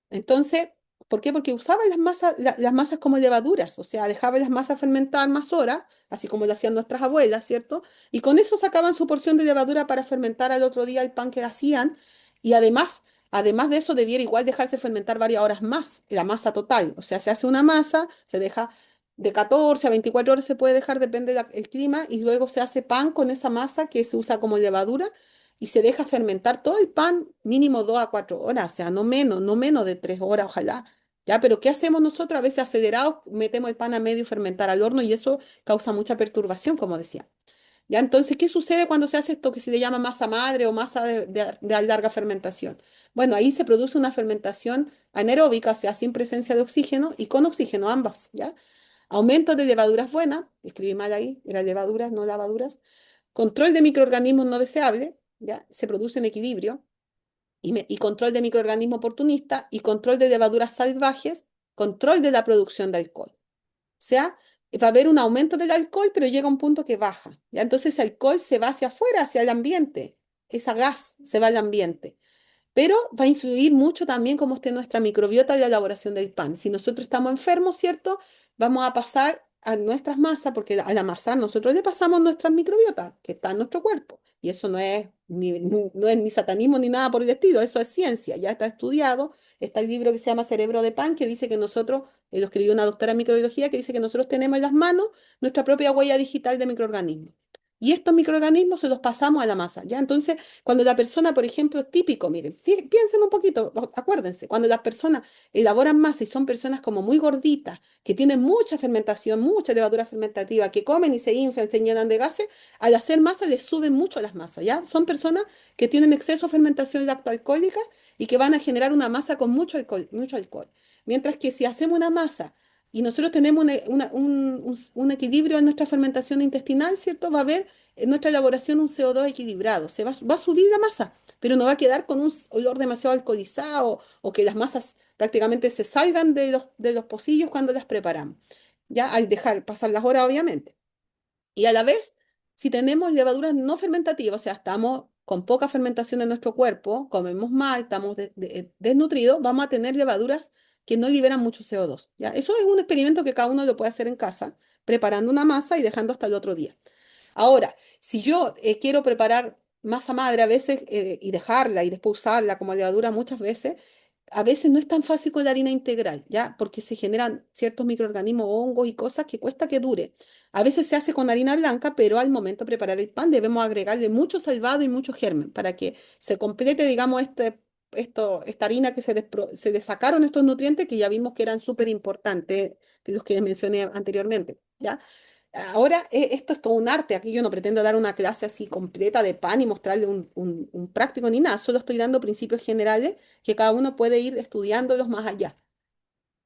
Entonces, ¿por qué? Porque usaban las masas como levaduras, o sea, dejaban las masas fermentar más horas, así como lo hacían nuestras abuelas, ¿cierto? Y con eso sacaban su porción de levadura para fermentar al otro día el pan que hacían, y además de eso, debiera igual dejarse fermentar varias horas más, la masa total, o sea, se hace una masa, se deja de 14 a 24 horas se puede dejar, depende del clima, y luego se hace pan con esa masa que se usa como levadura y se deja fermentar todo el pan mínimo 2 a 4 horas, o sea, no menos de 3 horas, ojalá. Ya, pero ¿qué hacemos nosotros? A veces acelerados, metemos el pan a medio fermentar al horno y eso causa mucha perturbación, como decía. Ya, entonces, ¿qué sucede cuando se hace esto que se le llama masa madre o masa de larga fermentación? Bueno, ahí se produce una fermentación anaeróbica, o sea, sin presencia de oxígeno y con oxígeno ambas, ¿ya? Aumento de levaduras buenas, escribí mal ahí, eran levaduras, no lavaduras. Control de microorganismos no deseables, ¿ya? Se produce en equilibrio. Y control de microorganismos oportunistas y control de levaduras salvajes, control de la producción de alcohol. O sea, va a haber un aumento del alcohol, pero llega un punto que baja, ¿ya? Entonces el alcohol se va hacia afuera, hacia el ambiente. Esa gas se va al ambiente. Pero va a influir mucho también cómo esté nuestra microbiota en la elaboración del pan. Si nosotros estamos enfermos, ¿cierto? Vamos a pasar a nuestras masas, porque al amasar nosotros le pasamos nuestras microbiotas, que está en nuestro cuerpo. Y eso no es ni satanismo ni nada por el estilo, eso es ciencia, ya está estudiado. Está el libro que se llama Cerebro de Pan, que dice que nosotros, lo escribió una doctora en microbiología, que dice que nosotros tenemos en las manos nuestra propia huella digital de microorganismos. Y estos microorganismos se los pasamos a la masa, ¿ya? Entonces, cuando la persona, por ejemplo, es típico, miren, piensen un poquito, acuérdense, cuando las personas elaboran masa y son personas como muy gorditas, que tienen mucha fermentación, mucha levadura fermentativa, que comen y se inflan, se llenan de gases, al hacer masa les suben mucho las masas, ¿ya? Son personas que tienen exceso de fermentación lactoalcohólica y que van a generar una masa con mucho alcohol, mucho alcohol. Mientras que si hacemos una masa y nosotros tenemos un equilibrio en nuestra fermentación intestinal, ¿cierto? Va a haber en nuestra elaboración un CO2 equilibrado. Va a subir la masa, pero no va a quedar con un olor demasiado alcoholizado o que las masas prácticamente se salgan de los pocillos cuando las preparamos. Ya al dejar pasar las horas, obviamente. Y a la vez, si tenemos levaduras no fermentativas, o sea, estamos con poca fermentación en nuestro cuerpo, comemos mal, estamos desnutridos, vamos a tener levaduras que no liberan mucho CO2. ¿Ya? Eso es un experimento que cada uno lo puede hacer en casa, preparando una masa y dejando hasta el otro día. Ahora, si yo quiero preparar masa madre a veces y dejarla y después usarla como levadura muchas veces, a veces no es tan fácil con la harina integral, ¿ya? Porque se generan ciertos microorganismos, hongos y cosas que cuesta que dure. A veces se hace con harina blanca, pero al momento de preparar el pan debemos agregarle mucho salvado y mucho germen para que se complete, digamos, esta harina que se le sacaron estos nutrientes que ya vimos que eran súper importantes, de los que mencioné anteriormente, ¿ya? Ahora, esto es todo un arte. Aquí yo no pretendo dar una clase así completa de pan y mostrarle un práctico ni nada. Solo estoy dando principios generales que cada uno puede ir estudiándolos más allá.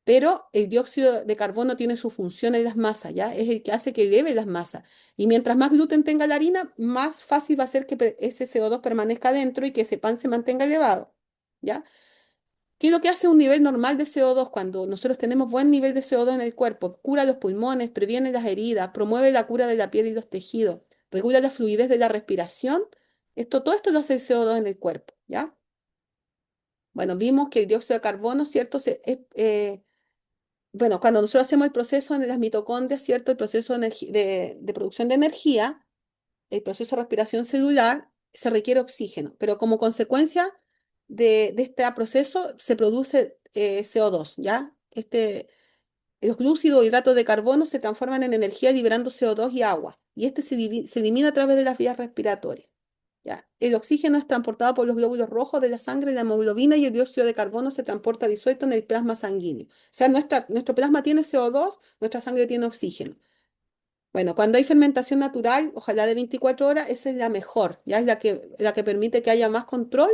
Pero el dióxido de carbono tiene su función en las masas, ¿ya? Es el que hace que eleve las masas. Y mientras más gluten tenga la harina, más fácil va a ser que ese CO2 permanezca dentro y que ese pan se mantenga elevado, ¿ya? ¿Qué es lo que hace un nivel normal de CO2 cuando nosotros tenemos buen nivel de CO2 en el cuerpo? Cura los pulmones, previene las heridas, promueve la cura de la piel y los tejidos, regula la fluidez de la respiración. Todo esto lo hace el CO2 en el cuerpo, ¿ya? Bueno, vimos que el dióxido de carbono, ¿cierto? Bueno, cuando nosotros hacemos el proceso en las mitocondrias, ¿cierto? El proceso de producción de energía, el proceso de respiración celular, se requiere oxígeno, pero como consecuencia de este proceso se produce CO2, ¿ya? Los glúcidos o hidratos de carbono se transforman en energía liberando CO2 y agua, y este se elimina a través de las vías respiratorias, ¿ya? El oxígeno es transportado por los glóbulos rojos de la sangre, la hemoglobina, y el dióxido de carbono se transporta disuelto en el plasma sanguíneo. O sea, nuestro plasma tiene CO2, nuestra sangre tiene oxígeno. Bueno, cuando hay fermentación natural, ojalá de 24 horas, esa es la mejor, ya es la que permite que haya más control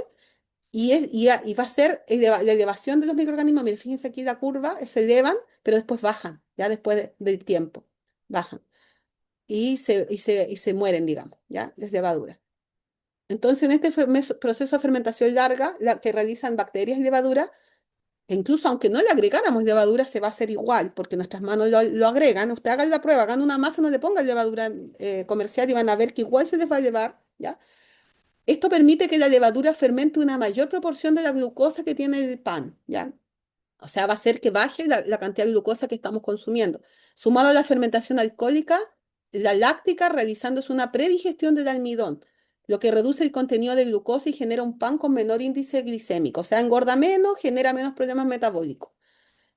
y va a ser la elevación de los microorganismos. Miren, fíjense aquí la curva, se elevan, pero después bajan, ya después del tiempo, bajan y se mueren, digamos, ya, las levaduras. Entonces, en este proceso de fermentación larga, la que realizan bacterias y levaduras, e incluso aunque no le agregáramos levadura, se va a hacer igual, porque nuestras manos lo agregan. Usted haga la prueba, hagan una masa, no le pongan levadura comercial y van a ver que igual se les va a elevar, ¿ya? Esto permite que la levadura fermente una mayor proporción de la glucosa que tiene el pan, ¿ya? O sea, va a hacer que baje la cantidad de glucosa que estamos consumiendo. Sumado a la fermentación alcohólica, la láctica realizándose una predigestión del almidón, lo que reduce el contenido de glucosa y genera un pan con menor índice glicémico. O sea, engorda menos, genera menos problemas metabólicos.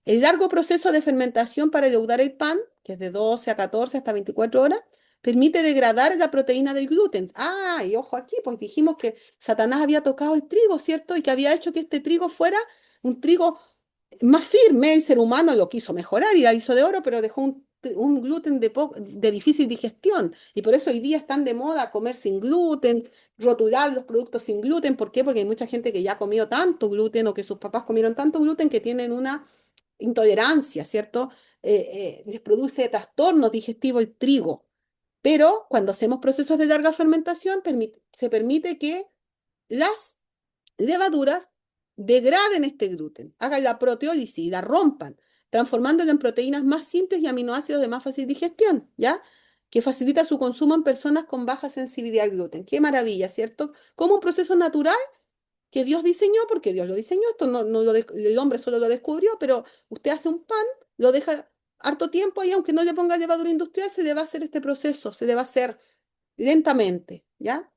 El largo proceso de fermentación para leudar el pan, que es de 12 a 14 hasta 24 horas, permite degradar la proteína del gluten. Ah, y ojo aquí, pues dijimos que Satanás había tocado el trigo, ¿cierto? Y que había hecho que este trigo fuera un trigo más firme. El ser humano lo quiso mejorar y la hizo de oro, pero dejó un gluten de difícil digestión. Y por eso hoy día están de moda comer sin gluten, rotular los productos sin gluten. ¿Por qué? Porque hay mucha gente que ya ha comido tanto gluten o que sus papás comieron tanto gluten que tienen una intolerancia, ¿cierto? Les produce trastornos digestivos el trigo. Pero cuando hacemos procesos de larga fermentación, se permite que las levaduras degraden este gluten, hagan la proteólisis y la rompan, transformándolo en proteínas más simples y aminoácidos de más fácil digestión, ¿ya? Que facilita su consumo en personas con baja sensibilidad al gluten. Qué maravilla, ¿cierto? Como un proceso natural que Dios diseñó, porque Dios lo diseñó, esto el hombre solo lo descubrió, pero usted hace un pan, lo deja harto tiempo y aunque no le ponga levadura industrial, se le va a hacer este proceso, se le va a hacer lentamente, ¿ya?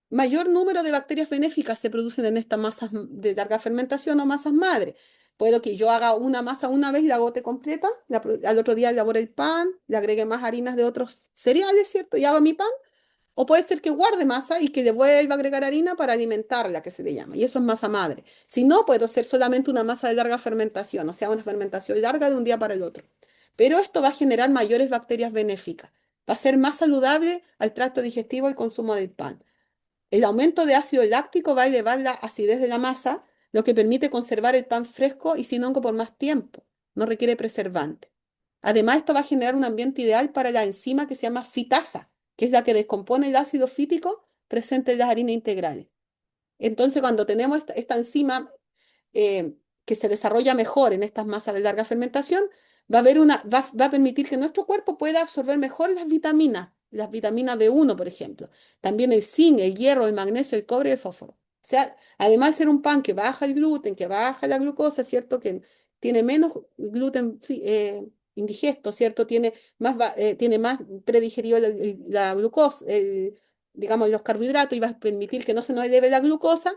Mayor número de bacterias benéficas se producen en estas masas de larga fermentación o masas madre. Puedo que yo haga una masa una vez y la agote completa, al otro día elabore el pan, le agregue más harinas de otros cereales, ¿cierto? Y hago mi pan. O puede ser que guarde masa y que le vuelva a agregar harina para alimentarla, que se le llama. Y eso es masa madre. Si no, puedo hacer solamente una masa de larga fermentación, o sea, una fermentación larga de un día para el otro. Pero esto va a generar mayores bacterias benéficas. Va a ser más saludable al tracto digestivo y consumo del pan. El aumento de ácido láctico va a elevar la acidez de la masa, lo que permite conservar el pan fresco y sin hongo por más tiempo. No requiere preservante. Además, esto va a generar un ambiente ideal para la enzima que se llama fitasa, que es la que descompone el ácido fítico presente en las harinas integrales. Entonces, cuando tenemos esta enzima que se desarrolla mejor en estas masas de larga fermentación, va a permitir que nuestro cuerpo pueda absorber mejor las vitaminas B1, por ejemplo. También el zinc, el hierro, el magnesio, el cobre y el fósforo. O sea, además de ser un pan que baja el gluten, que baja la glucosa, ¿cierto? Que tiene menos gluten indigesto, ¿cierto? Tiene más predigerido la glucosa, digamos, los carbohidratos y va a permitir que no se nos eleve la glucosa.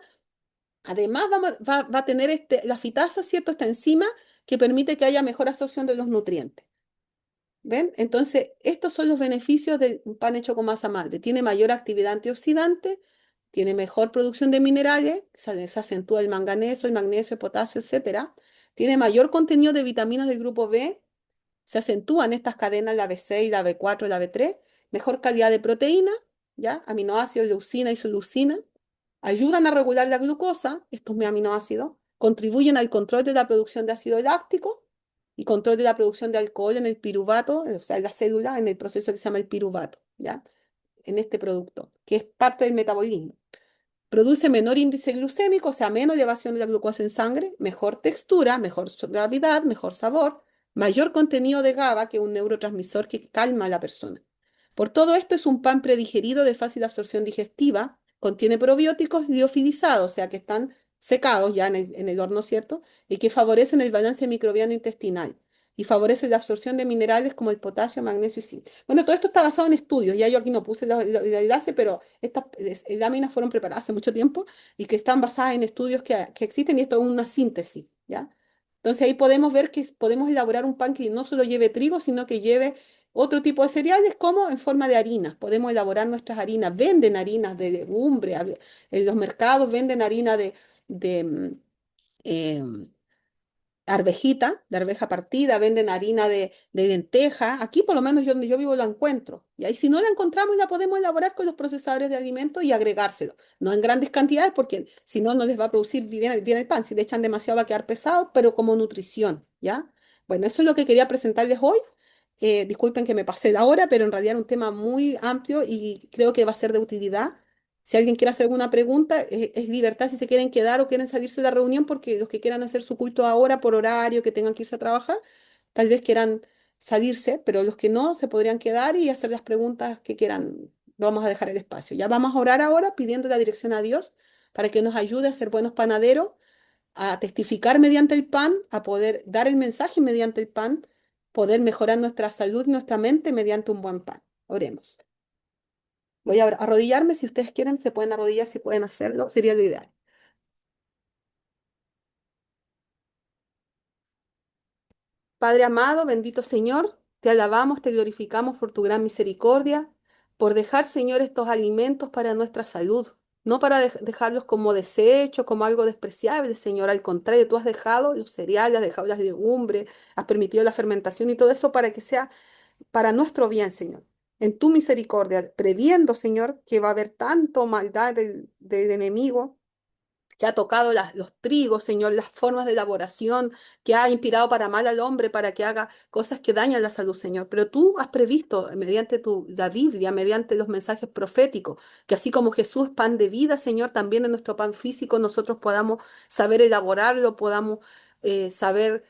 Además, va a tener la fitasa, ¿cierto? Esta enzima que permite que haya mejor absorción de los nutrientes. ¿Ven? Entonces, estos son los beneficios del pan hecho con masa madre. Tiene mayor actividad antioxidante, tiene mejor producción de minerales, se acentúa el manganeso, el magnesio, el potasio, etcétera. Tiene mayor contenido de vitaminas del grupo B, se acentúan estas cadenas, la B6, la B4, la B3, mejor calidad de proteína, ¿ya? Aminoácidos, leucina, isoleucina. Ayudan a regular la glucosa, estos aminoácidos, contribuyen al control de la producción de ácido láctico y control de la producción de alcohol en el piruvato, o sea, en la célula, en el proceso que se llama el piruvato, ¿ya? En este producto, que es parte del metabolismo. Produce menor índice glucémico, o sea, menos elevación de la glucosa en sangre, mejor textura, mejor suavidad, mejor sabor, mayor contenido de GABA, que es un neurotransmisor que calma a la persona. Por todo esto es un pan predigerido de fácil absorción digestiva, contiene probióticos liofilizados, o sea, que están secados ya en el horno, ¿cierto? Y que favorecen el balance microbiano intestinal y favorece la absorción de minerales como el potasio, magnesio y zinc. Bueno, todo esto está basado en estudios, ya yo aquí no puse el enlace, pero estas láminas fueron preparadas hace mucho tiempo y que están basadas en estudios que existen y esto es una síntesis, ¿ya? Entonces ahí podemos ver que podemos elaborar un pan que no solo lleve trigo, sino que lleve otro tipo de cereales como en forma de harinas. Podemos elaborar nuestras harinas. Venden harinas de legumbre, en los mercados venden harina de em, arvejita, de arveja partida, venden harina de lenteja. Aquí, por lo menos yo donde yo vivo, la encuentro. Y ahí, si no la encontramos, la podemos elaborar con los procesadores de alimentos y agregárselo. No en grandes cantidades, porque si no, no les va a producir bien el pan. Si le echan demasiado, va a quedar pesado, pero como nutrición, ¿ya? Bueno, eso es lo que quería presentarles hoy. Disculpen que me pasé la hora, pero en realidad era un tema muy amplio y creo que va a ser de utilidad. Si alguien quiere hacer alguna pregunta, es libertad si se quieren quedar o quieren salirse de la reunión, porque los que quieran hacer su culto ahora por horario, que tengan que irse a trabajar, tal vez quieran salirse, pero los que no se podrían quedar y hacer las preguntas que quieran. Vamos a dejar el espacio. Ya vamos a orar ahora pidiendo la dirección a Dios para que nos ayude a ser buenos panaderos, a testificar mediante el pan, a poder dar el mensaje mediante el pan, poder mejorar nuestra salud y nuestra mente mediante un buen pan. Oremos. Voy a arrodillarme, si ustedes quieren, se pueden arrodillar, si pueden hacerlo, sería lo ideal. Padre amado, bendito Señor, te alabamos, te glorificamos por tu gran misericordia, por dejar, Señor, estos alimentos para nuestra salud, no para dejarlos como desechos, como algo despreciable, Señor. Al contrario, tú has dejado los cereales, has dejado las legumbres, has permitido la fermentación y todo eso para que sea para nuestro bien, Señor. En tu misericordia, previendo, Señor, que va a haber tanto maldad del enemigo que ha tocado los trigos, Señor, las formas de elaboración, que ha inspirado para mal al hombre, para que haga cosas que dañan la salud, Señor. Pero tú has previsto, mediante la Biblia, mediante los mensajes proféticos, que así como Jesús es pan de vida, Señor, también en nuestro pan físico nosotros podamos saber elaborarlo, podamos saber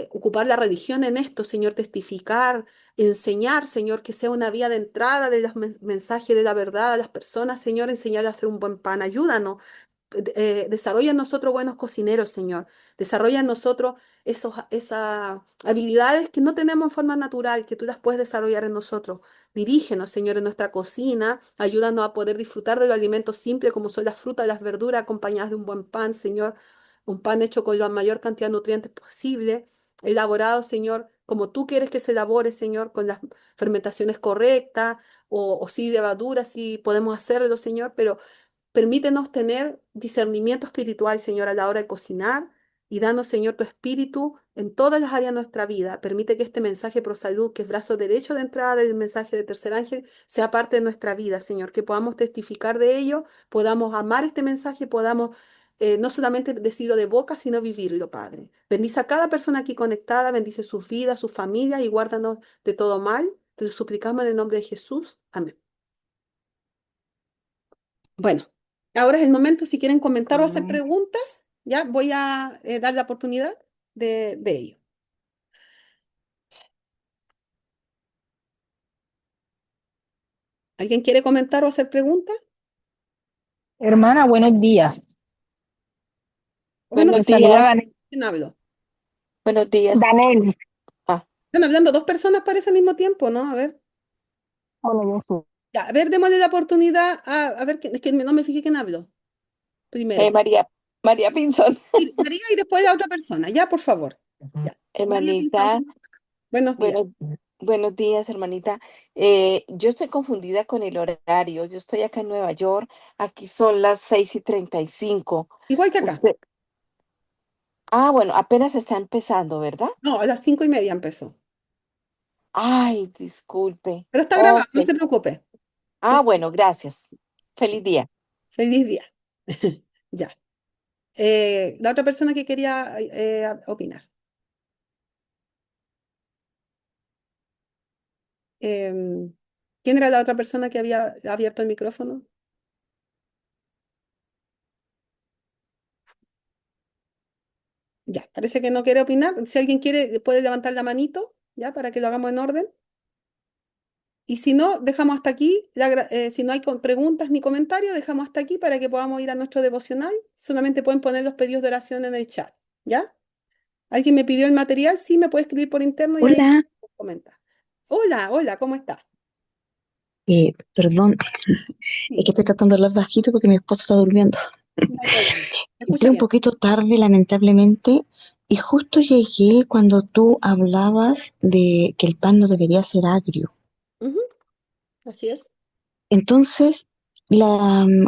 ocupar la religión en esto, Señor, testificar, enseñar, Señor, que sea una vía de entrada de los mensajes de la verdad a las personas, Señor, enseñar a hacer un buen pan. Ayúdanos. Desarrolla en nosotros buenos cocineros, Señor. Desarrolla en nosotros esas habilidades que no tenemos en forma natural, que tú las puedes desarrollar en nosotros. Dirígenos, Señor, en nuestra cocina. Ayúdanos a poder disfrutar de los alimentos simples como son las frutas, las verduras, acompañadas de un buen pan, Señor. Un pan hecho con la mayor cantidad de nutrientes posible. Elaborado, Señor, como tú quieres que se elabore, Señor, con las fermentaciones correctas o si levadura, si podemos hacerlo, Señor, pero permítenos tener discernimiento espiritual, Señor, a la hora de cocinar y danos, Señor, tu espíritu en todas las áreas de nuestra vida. Permite que este mensaje pro salud, que es brazo derecho de entrada del mensaje de Tercer Ángel, sea parte de nuestra vida, Señor, que podamos testificar de ello, podamos amar este mensaje, podamos no solamente decirlo de boca, sino vivirlo, Padre. Bendice a cada persona aquí conectada, bendice sus vidas, sus familias y guárdanos de todo mal. Te lo suplicamos en el nombre de Jesús. Amén. Bueno, ahora es el momento, si quieren comentar o hacer Amén. preguntas, ya voy a dar la oportunidad de ello. ¿Alguien quiere comentar o hacer preguntas? Hermana, buenos días. Buenos Te Buenos saluda días, ¿quién habló? buenos días. Danel. Ah, Están hablando dos personas parece al mismo tiempo, ¿no? A ver, Bueno, yo sí. ya, a ver, démosle la oportunidad a ver, es que no me fijé quién habló primero. María Pinzón, Y María y después la otra persona, ya, por favor. Ya. María Pinzón, hermanita. buenos días. Bueno, buenos días, hermanita. Yo estoy confundida con el horario. Yo estoy acá en Nueva York. Aquí son las 6:35. Igual que acá. Usted, bueno, apenas está empezando, ¿verdad? No, a las 5:30 empezó. Ay, disculpe. Pero está grabado, Ok. no se preocupe. Es- Bueno, gracias. sí, Feliz día. feliz día. Ya. La otra persona que quería opinar. Em, ¿Quién era la otra persona que había abierto el micrófono? Ya, parece que no quiere opinar. Si alguien quiere, puede levantar la manito, ya, para que lo hagamos en orden. Y si no, dejamos hasta aquí. Si no hay preguntas ni comentarios, dejamos hasta aquí para que podamos ir a nuestro devocional. Solamente pueden poner los pedidos de oración en el chat, ¿ya? ¿Alguien me pidió el material? Sí, me puede escribir por interno y ahí Hola, comenta. Hola, hola, ¿cómo está? perdón, es que Sí, estoy tratando de hablar bajito porque mi esposo está durmiendo. no hay problema. ¿Me Entré escucha un bien? poquito tarde, lamentablemente, y justo llegué cuando tú hablabas de que el pan no debería ser agrio. Ujú, así es. Entonces,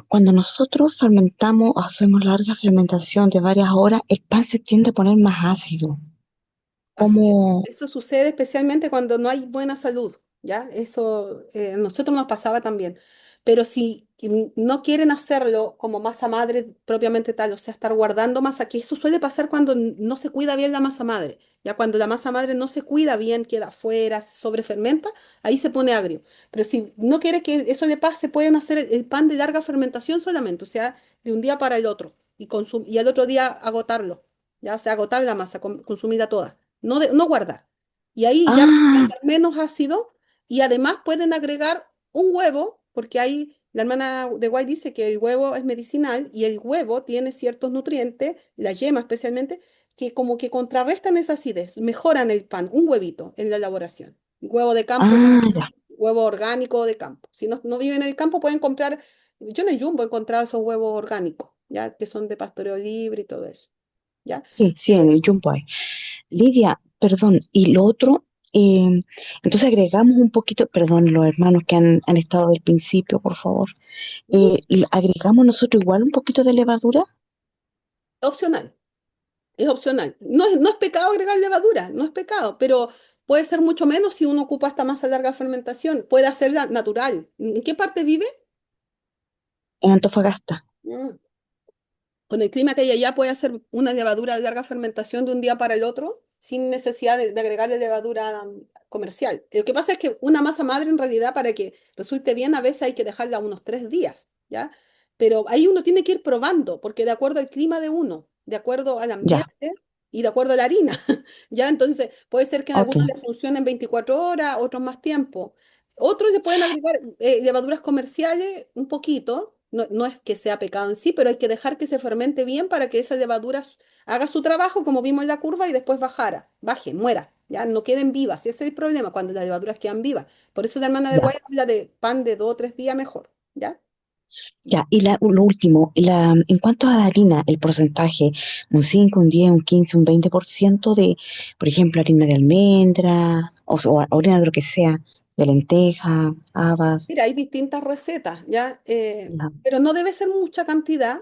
cuando nosotros fermentamos o hacemos larga fermentación de varias horas, el pan se tiende a poner más ácido. Así es. Como, Eso sucede especialmente cuando no hay buena salud, ¿ya? Eso a nosotros nos pasaba también. Pero si no quieren hacerlo como masa madre propiamente tal, o sea, estar guardando masa, que eso suele pasar cuando no se cuida bien la masa madre, ya cuando la masa madre no se cuida bien, queda afuera, se sobrefermenta, ahí se pone agrio. Pero si no quiere que eso le pase, pueden hacer el pan de larga fermentación solamente, o sea, de un día para el otro, y al otro día agotarlo, ya, o sea, agotar la masa, consumirla toda no guardar. Y ahí ya va a ah, ser menos ácido y además pueden agregar un huevo, porque ahí la hermana de White dice que el huevo es medicinal y el huevo tiene ciertos nutrientes, la yema especialmente, que como que contrarrestan esa acidez, mejoran el pan, un huevito en la elaboración. Huevo de campo, ya, huevo orgánico de campo. Si no viven en el campo, pueden comprar, yo en el Jumbo he encontrado esos huevos orgánicos, ya que son de pastoreo libre y todo eso, ¿ya? sí, sí, en el Jumbo hay. Lidia, perdón, y lo otro, eh, entonces agregamos un poquito, perdón, los hermanos que han estado del principio, por favor, agregamos nosotros igual un poquito de levadura. Opcional. Es opcional. No es pecado agregar levadura, no es pecado, pero puede ser mucho menos si uno ocupa esta masa de larga fermentación. Puede hacerla natural. ¿En qué parte vive? En Antofagasta. Mm. Con el clima que hay allá puede hacer una levadura de larga fermentación de un día para el otro sin necesidad de agregarle levadura comercial. Lo que pasa es que una masa madre en realidad para que resulte bien a veces hay que dejarla unos 3 días, ¿ya? Pero ahí uno tiene que ir probando porque de acuerdo al clima de uno, de acuerdo al Ya, ambiente y de acuerdo a la harina, ¿ya? Entonces puede ser que en ok. algunos les funcionen 24 horas, otros más tiempo. Otros le pueden agregar levaduras comerciales un poquito No, no es que sea pecado en sí, pero hay que dejar que se fermente bien para que esa levadura haga su trabajo, como vimos en la curva, y después baje, muera, ya no queden vivas. Y ese es el problema cuando las levaduras quedan vivas. Por eso la hermana de Ya, Guay habla de pan de 2 o 3 días mejor, ¿ya? ya. Y lo último, en cuanto a la harina, el porcentaje, un 5, un 10, un 15, un 20% de, por ejemplo, harina de almendra o harina de lo que sea, de lenteja, habas. Mira, hay distintas recetas, ¿ya? Ya. Pero no debe ser mucha cantidad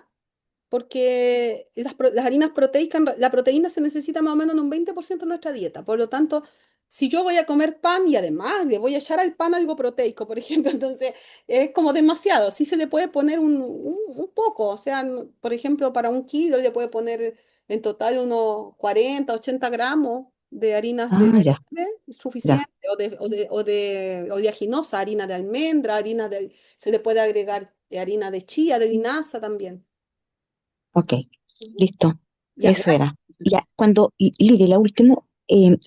porque las harinas proteicas, la proteína se necesita más o menos en un 20% de nuestra dieta. Por lo tanto, si yo voy a comer pan y además le voy a echar al pan algo proteico, por ejemplo, entonces es como demasiado. Sí se le puede poner un poco, o sea, por ejemplo, para 1 kilo le puede poner en total unos 40, 80 gramos de harinas de Ah, ya, leche, ya. suficiente, o de oleaginosa, harina de almendra, se le puede agregar harina de chía, de linaza también. Ok, listo. Ya, Eso era. Ya, y Lidia, la última,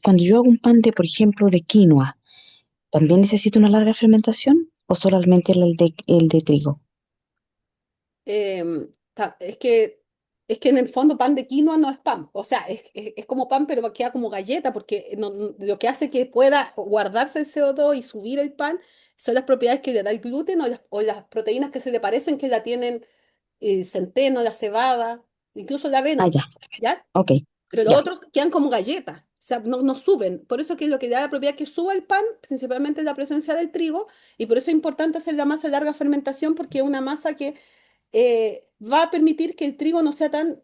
cuando yo hago un pan de, por ejemplo, de quinoa, ¿también necesita una larga fermentación o solamente el de trigo? es que en el fondo pan de quinoa no es pan, o sea, es como pan, pero queda como galleta, porque lo que hace que pueda guardarse el CO2 y subir el pan son las propiedades que le da el gluten o las proteínas que se le parecen que la tienen el centeno, la cebada, incluso la Ah, avena, ya, ¿ya? ok, Pero los ya. otros quedan como galletas, o sea, no suben. Por eso que lo que le da la propiedad que suba el pan, principalmente es la presencia del trigo, y por eso es importante hacer la masa de larga fermentación, porque es una masa que va a permitir que el trigo no sea tan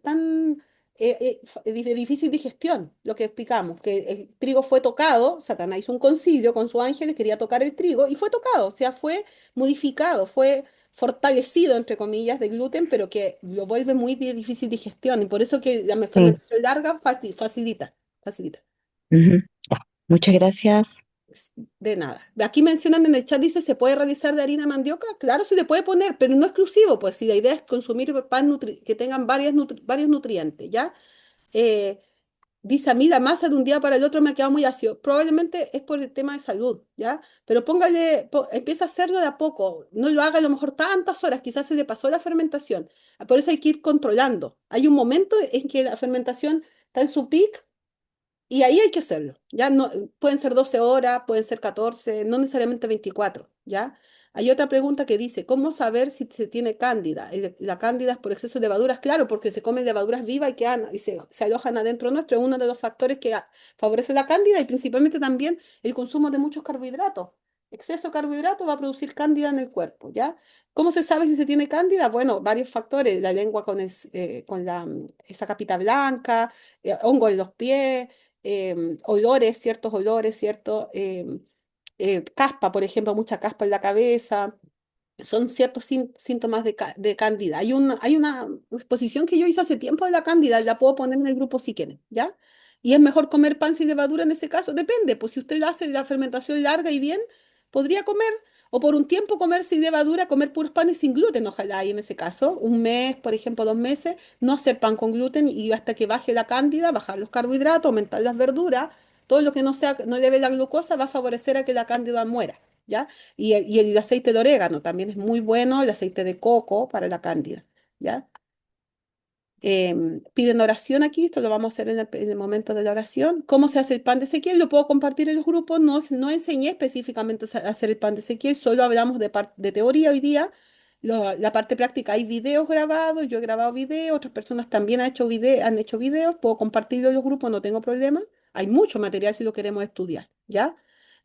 de difícil digestión, lo que explicamos, que el trigo fue tocado, Satanás hizo un concilio con sus ángeles, quería tocar el trigo, y fue tocado, o sea, fue modificado, fue fortalecido, entre comillas, de gluten, pero que lo vuelve muy de difícil digestión, y por eso que la Sí, fermentación larga facilita. ujú, ya. Muchas gracias. De nada. Aquí mencionan en el chat, dice, ¿se puede realizar de harina de mandioca? Claro, se le puede poner, pero no exclusivo, pues si la idea es consumir pan que tengan varios nutrientes, ¿ya? Eh, Dice, a mí la masa de un día para el otro me ha quedado muy ácido. Probablemente es por el tema de salud, ¿ya? Pero empieza a hacerlo de a poco. No lo haga a lo mejor tantas horas, quizás se le pasó la fermentación. Por eso hay que ir controlando. Hay un momento en que la fermentación está en su pic y ahí hay que hacerlo, ¿ya? No, pueden ser 12 horas, pueden ser 14, no necesariamente 24, ¿ya? Hay otra pregunta que dice, ¿cómo saber si se tiene cándida? La cándida es por exceso de levaduras, claro, porque se comen levaduras vivas y se alojan adentro nuestro, es uno de los factores que favorece la cándida y principalmente también el consumo de muchos carbohidratos. Exceso de carbohidratos va a producir cándida en el cuerpo, ¿ya? ¿Cómo se sabe si se tiene cándida? Bueno, varios factores, la lengua esa capita blanca, hongo en los pies, olores, ciertos olores, cierto, caspa, por ejemplo, mucha caspa en la cabeza, son ciertos síntomas de cándida. Hay una exposición que yo hice hace tiempo de la cándida, la puedo poner en el grupo si quieren, ¿ya? Y es mejor comer pan sin levadura en ese caso, depende, pues si usted hace la fermentación larga y bien, podría comer, o por un tiempo comer sin levadura, comer puros panes sin gluten, ojalá, y en ese caso, 1 mes, por ejemplo, 2 meses, no hacer pan con gluten y hasta que baje la cándida, bajar los carbohidratos, aumentar las verduras, todo lo que no lleve la glucosa va a favorecer a que la cándida muera, ¿ya? Y el aceite de orégano también es muy bueno, el aceite de coco para la cándida, ¿ya? Piden oración aquí, esto lo vamos a hacer en el momento de la oración. ¿Cómo se hace el pan de Ezequiel? Lo puedo compartir en los grupos, no enseñé específicamente a hacer el pan de Ezequiel, solo hablamos de teoría hoy día. La parte práctica, hay videos grabados, yo he grabado videos, otras personas también han hecho videos, puedo compartirlo en los grupos, no tengo problema. Hay mucho material si lo queremos estudiar, ¿ya?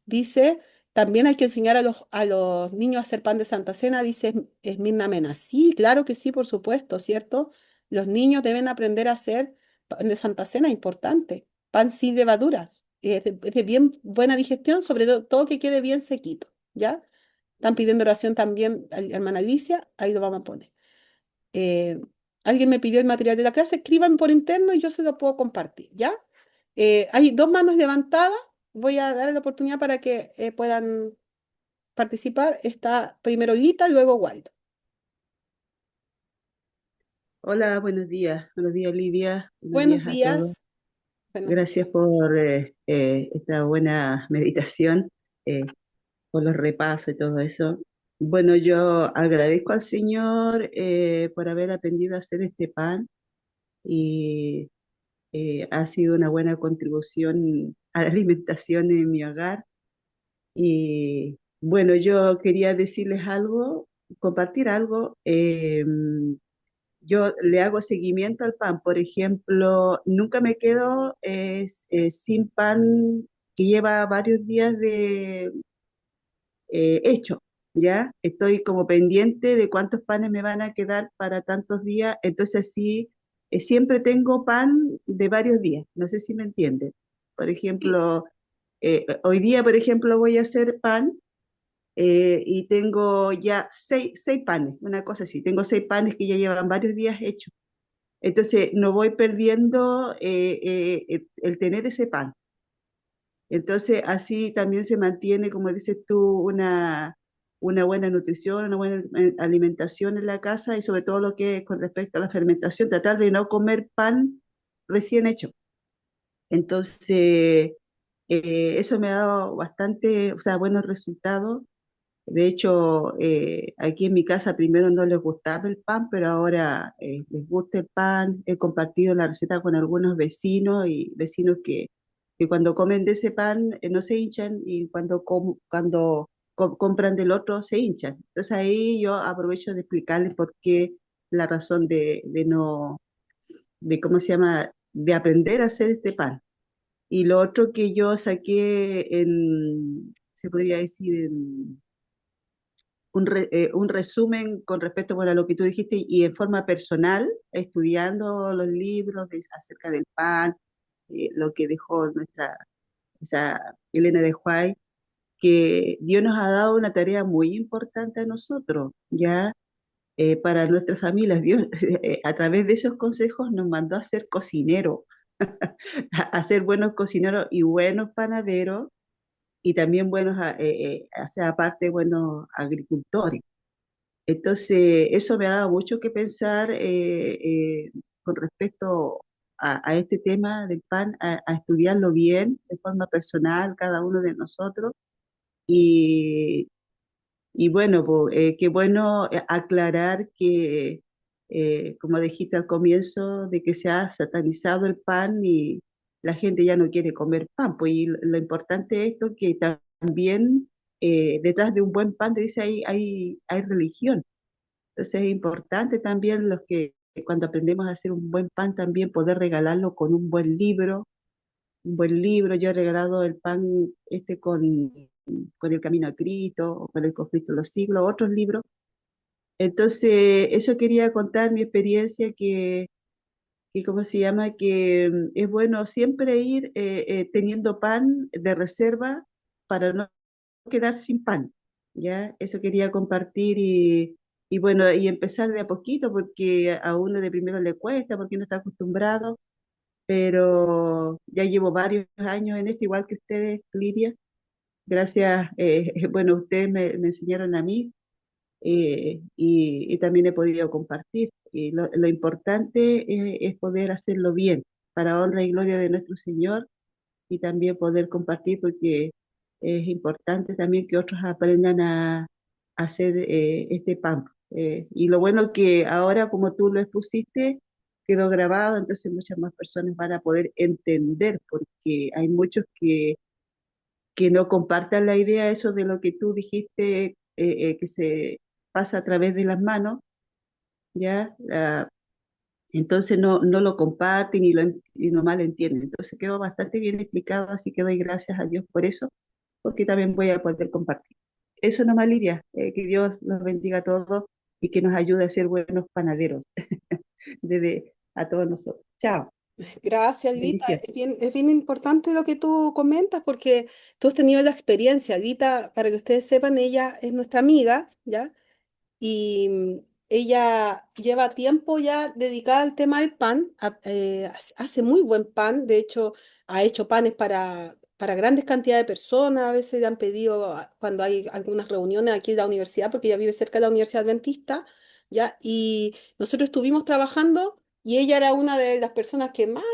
Dice, también hay que enseñar a los niños a hacer pan de Santa Cena, dice Esmirna Mena. Sí, claro que sí, por supuesto, ¿cierto? Los niños deben aprender a hacer pan de Santa Cena, importante. Pan sin levadura. Es de bien buena digestión, sobre todo que quede bien sequito, ¿ya? Están pidiendo oración también, hermana Alicia, ahí lo vamos a poner. Eh, Alguien me pidió el material de la clase, escriban por interno y yo se lo puedo compartir, ¿ya? Hay 2 manos levantadas, voy a dar la oportunidad para que puedan participar. Está primero Lita, luego Waldo. Hola, buenos días Lidia, buenos Buenos días a todos. días. Buenos días. Gracias por esta buena meditación, por los repasos y todo eso. Bueno, yo agradezco al Señor por haber aprendido a hacer este pan y ha sido una buena contribución a la alimentación en mi hogar. Y bueno, yo quería decirles algo, compartir algo. Yo le hago seguimiento al pan. Por ejemplo, nunca me quedo sin pan que lleva varios días de hecho, ¿ya? Estoy como pendiente de cuántos panes me van a quedar para tantos días. Entonces sí, siempre tengo pan de varios días. No sé si me entienden. Por Sí. ejemplo, hoy día, por ejemplo, voy a hacer pan y tengo ya seis panes, una cosa así. Tengo 6 panes que ya llevan varios días hechos. Entonces, no voy perdiendo el tener ese pan. Entonces, así también se mantiene, como dices tú, una buena nutrición, una buena alimentación en la casa y sobre todo lo que es con respecto a la fermentación, tratar de no comer pan recién hecho. Entonces, eso me ha dado bastante, o sea, buenos resultados. De hecho, aquí en mi casa primero no les gustaba el pan, pero ahora les gusta el pan. He compartido la receta con algunos vecinos y vecinos que cuando comen de ese pan no se hinchan y cuando compran del otro se hinchan. Entonces ahí yo aprovecho de explicarles por qué la razón de no, de cómo se llama, de aprender a hacer este pan. Y lo otro que yo saqué se podría decir, un resumen con respecto, bueno, a lo que tú dijiste y en forma personal, estudiando los libros acerca del pan, lo que dejó esa Elena de White, que Dios nos ha dado una tarea muy importante a nosotros, ya para nuestras familias. Dios, a través de esos consejos nos mandó a ser cocineros, a ser buenos cocineros y buenos panaderos y también buenos, o sea, aparte, buenos agricultores. Entonces, eso me ha dado mucho que pensar con respecto a este tema del pan, a estudiarlo bien de forma personal, cada uno de nosotros. Y, y bueno, qué bueno aclarar que, como dijiste al comienzo, de que se ha satanizado el pan y la gente ya no quiere comer pan. Pues y lo importante es esto, que también detrás de un buen pan, te dice, hay religión. Entonces es importante también los que cuando aprendemos a hacer un buen pan también poder regalarlo con un buen libro. Un buen libro, yo he regalado el pan este con El Camino a Cristo, o con El Conflicto de los Siglos, otros libros. Entonces, eso quería contar mi experiencia que ¿cómo se llama? Que es bueno siempre ir teniendo pan de reserva para no quedar sin pan, ¿ya? Eso quería compartir y bueno, y empezar de a poquito porque a uno de primero le cuesta, porque no está acostumbrado, pero ya llevo varios años en esto, igual que ustedes, Lidia. Gracias, bueno, ustedes me enseñaron a mí y también he podido compartir. Y lo importante es poder hacerlo bien, para honra y gloria de nuestro Señor y también poder compartir porque es importante también que otros aprendan a hacer este pan. Y lo bueno que ahora, como tú lo expusiste, quedó grabado, entonces muchas más personas van a poder entender, porque hay muchos que no compartan la idea, eso de lo que tú dijiste, que se pasa a través de las manos, ¿ya? Entonces no lo comparten y no mal entienden. Entonces quedó bastante bien explicado, así que doy gracias a Dios por eso, porque también voy a poder compartir. Eso nomás, Lidia, que Dios los bendiga a todos y que nos ayude a ser buenos panaderos desde a todos nosotros. Chao, Gracias, Dita. bendiciones. Es bien importante lo que tú comentas porque tú has tenido la experiencia. Dita, para que ustedes sepan, ella es nuestra amiga, ¿ya? Y ella lleva tiempo ya dedicada al tema del pan, hace muy buen pan, de hecho ha hecho panes para grandes cantidades de personas, a veces le han pedido cuando hay algunas reuniones aquí en la universidad, porque ella vive cerca de la Universidad Adventista, ¿ya? Y nosotros estuvimos trabajando y ella era una de las personas que más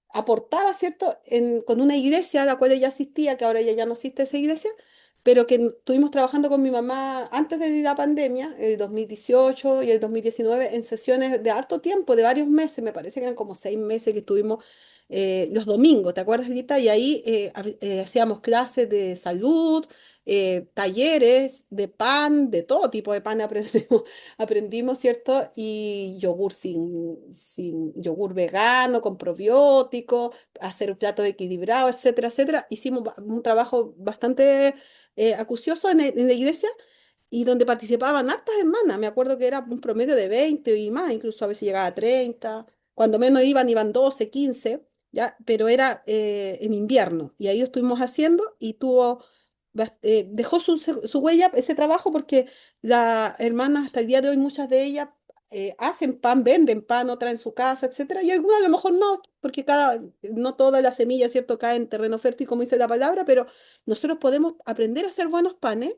aportaba, ¿cierto? Con una iglesia a la cual ella asistía, que ahora ella ya no asiste a esa iglesia, pero que estuvimos trabajando con mi mamá antes de la pandemia, el 2018 y el 2019, en sesiones de harto tiempo, de varios meses, me parece que eran como 6 meses que estuvimos los domingos, ¿te acuerdas, Lita? Y ahí hacíamos clases de salud, talleres de pan, de todo tipo de pan aprendimos, aprendimos, ¿cierto? Y yogur sin yogur vegano, con probióticos, hacer un plato equilibrado, etcétera, etcétera. Hicimos un trabajo bastante acucioso en la iglesia y donde participaban hartas hermanas. Me acuerdo que era un promedio de 20 y más, incluso a veces llegaba a 30. Cuando menos iban 12, 15, ¿ya? Pero era en invierno y ahí lo estuvimos haciendo y dejó su huella ese trabajo porque las hermanas hasta el día de hoy, muchas de ellas hacen pan, venden pan, otras en su casa, etcétera, y algunas a lo mejor no, porque no toda la semilla, ¿cierto?, cae en terreno fértil, como dice la palabra, pero nosotros podemos aprender a hacer buenos panes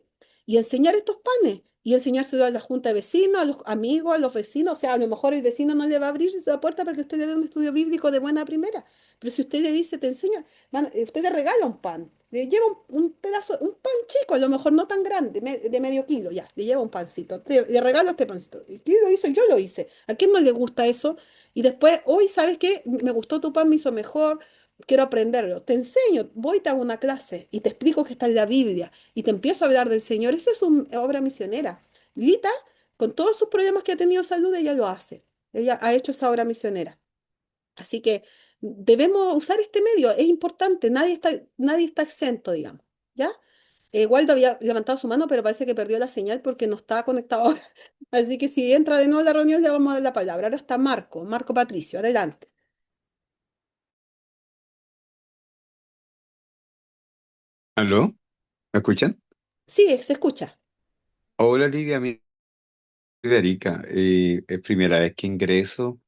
y enseñar estos panes y enseñárselo a la junta de vecinos, a los amigos, a los vecinos. O sea, a lo mejor el vecino no le va a abrir esa puerta porque usted le dé un estudio bíblico de buena primera, pero si usted le dice, te enseña, usted le regala un pan, le lleva un pedazo, un pan chico, a lo mejor no tan grande, de medio kilo, ya, le lleva un pancito, le regalo este pancito. ¿Y quién lo hizo? Yo lo hice. ¿A quién no le gusta eso? Y después, hoy, ¿sabes qué? Me gustó tu pan, me hizo mejor, quiero aprenderlo. Te enseño, voy, te hago una clase y te explico que está en la Biblia y te empiezo a hablar del Señor. Eso es una obra misionera. Lita, con todos sus problemas que ha tenido de salud, ella lo hace. Ella ha hecho esa obra misionera. Así que debemos usar este medio, es importante, nadie está exento, digamos. ¿Ya? Waldo había levantado su mano, pero parece que perdió la señal porque no estaba conectado ahora. Así que si entra de nuevo a la reunión, le vamos a dar la palabra. Ahora está Marco Patricio, adelante. ¿Aló? ¿Me escuchan? Sí, se escucha. Hola Lidia, mi soy de Arica. Es primera vez que ingreso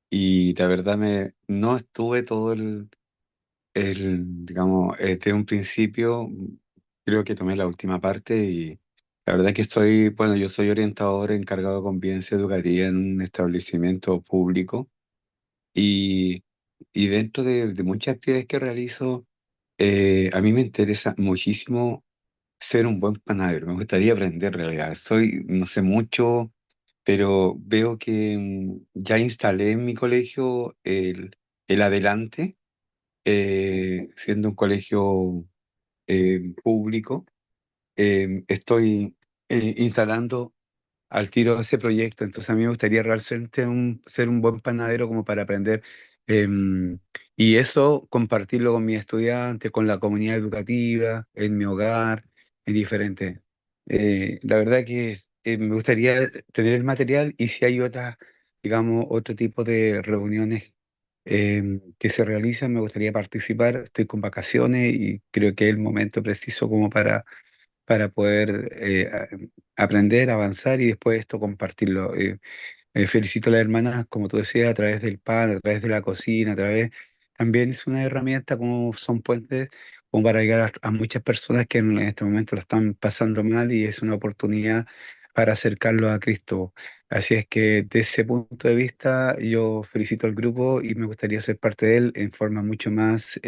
y la verdad no estuve todo digamos, desde un principio, creo que tomé la última parte y la verdad que bueno, yo soy orientador encargado de convivencia educativa en un establecimiento público y, y dentro de muchas actividades que realizo, a mí me interesa muchísimo ser un buen panadero. Me gustaría aprender en realidad. No sé mucho, pero veo que ya instalé en mi colegio el adelante, siendo un colegio público. Estoy instalando al tiro ese proyecto. Entonces a mí me gustaría realmente ser un buen panadero como para aprender y eso compartirlo con mis estudiantes, con la comunidad educativa, en mi hogar, en diferentes. La verdad que me gustaría tener el material y si hay digamos, otro tipo de reuniones que se realizan, me gustaría participar. Estoy con vacaciones y creo que es el momento preciso como para poder aprender, avanzar y después esto compartirlo. Felicito a las hermanas, como tú decías, a través del pan, a través de la cocina, también es una herramienta como son puentes como para llegar a muchas personas que en este momento lo están pasando mal y es una oportunidad para acercarlos a Cristo. Así es que desde ese punto de vista yo felicito al grupo y me gustaría ser parte de él en forma mucho más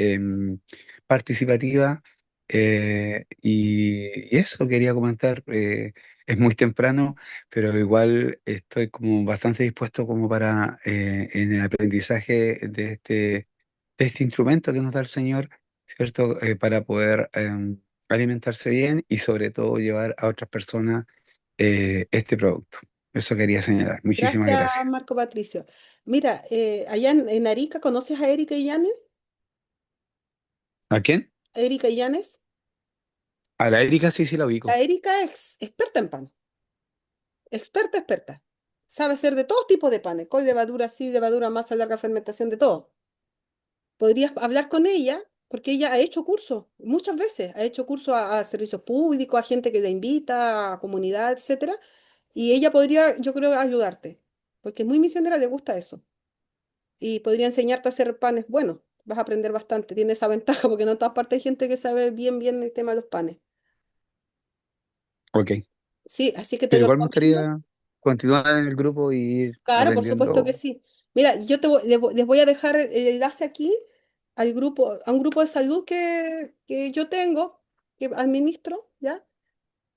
participativa. Y eso quería comentar. Es muy temprano, pero igual estoy como bastante dispuesto como para en el aprendizaje de este instrumento que nos da el Señor, ¿cierto? Para poder alimentarse bien y sobre todo llevar a otras personas este producto. Eso quería señalar. Muchísimas Gracias, gracias. Marco Patricio. Mira, allá en Arica, ¿conoces a Erika Illanes? ¿A quién? Erika Illanes. A la Erika sí, sí la La ubico. Erika es experta en pan, experta, experta. Sabe hacer de todo tipo de panes, con levadura así, levadura masa, larga fermentación, de todo. Podrías hablar con ella, porque ella ha hecho cursos, muchas veces, ha hecho cursos a servicios públicos, a gente que la invita, a comunidad, etcétera, y ella podría, yo creo, ayudarte, porque es muy misionera, le gusta eso, y podría enseñarte a hacer panes buenos, vas a aprender bastante, tiene esa ventaja, porque no en todas partes hay gente que sabe bien el tema de los panes. Ok. Sí, así que te Pero lo igual me recomiendo. gustaría continuar en el grupo y ir Claro, por supuesto que aprendiendo. sí. Mira, les voy a dejar el enlace aquí al grupo, a un grupo de salud que yo tengo. que administro, ¿ya?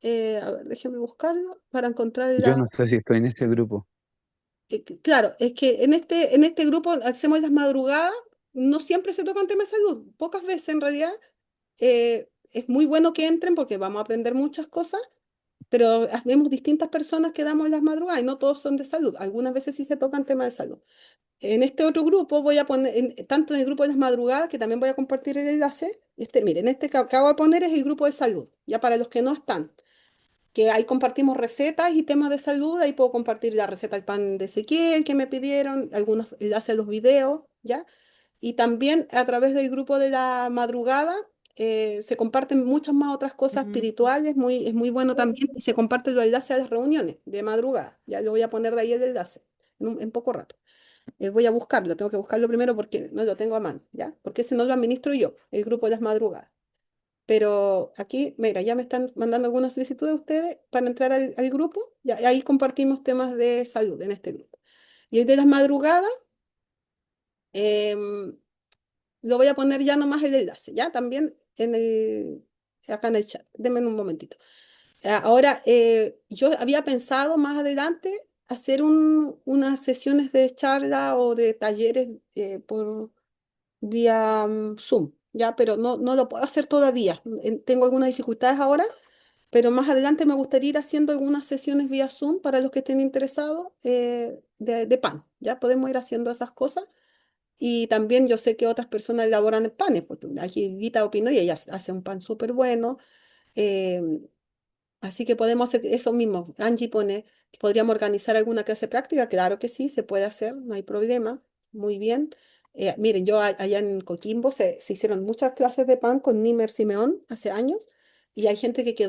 A ver, déjeme buscarlo para encontrar Yo no sé si estoy en este grupo. Claro, es que en este grupo hacemos las madrugadas, no siempre se tocan temas de salud, pocas veces en realidad. Es muy bueno que entren porque vamos a aprender muchas cosas, pero vemos distintas personas que damos las madrugadas y no todos son de salud. Algunas veces sí se tocan temas de salud. En este otro grupo voy a poner, tanto en el grupo de las madrugadas, que también voy a compartir el enlace, miren, este que acabo de poner es el grupo de salud, ya para los que no están, que ahí compartimos recetas y temas de salud, ahí puedo compartir la receta del pan de Ezequiel que me pidieron, algunos enlaces a los videos, ¿ya? Y también a través del grupo de la madrugada se comparten muchas más otras cosas espirituales, es muy bueno también, y se comparten los enlaces a las reuniones de madrugada, ya lo voy a poner de ahí el enlace en poco rato. Voy a buscarlo, tengo que buscarlo primero porque no lo tengo a mano, ¿ya? Porque ese no lo administro yo, el grupo de las madrugadas. Pero aquí, mira, ya me están mandando algunas solicitudes ustedes para entrar al grupo. Ya, y ahí compartimos temas de salud en este grupo. Y el de las madrugadas, em, lo voy a poner ya nomás el enlace, ya también acá en el chat. Denme un momentito. Ahora, yo había pensado más adelante hacer unas sesiones de charla o de talleres por vía Zoom, ya, pero no lo puedo hacer todavía. Tengo algunas dificultades ahora, pero más adelante me gustaría ir haciendo algunas sesiones vía Zoom para los que estén interesados de pan. Ya podemos ir haciendo esas cosas. Y también yo sé que otras personas elaboran panes, porque aquí Gita opinó y ella hace un pan súper bueno. em, Así que podemos hacer eso mismo. Angie pone, ¿podríamos organizar alguna clase práctica? Claro que sí, se puede hacer, no hay problema. Muy bien. Miren, allá en Coquimbo se hicieron muchas clases de pan con Nimer Simeón hace años y hay gente que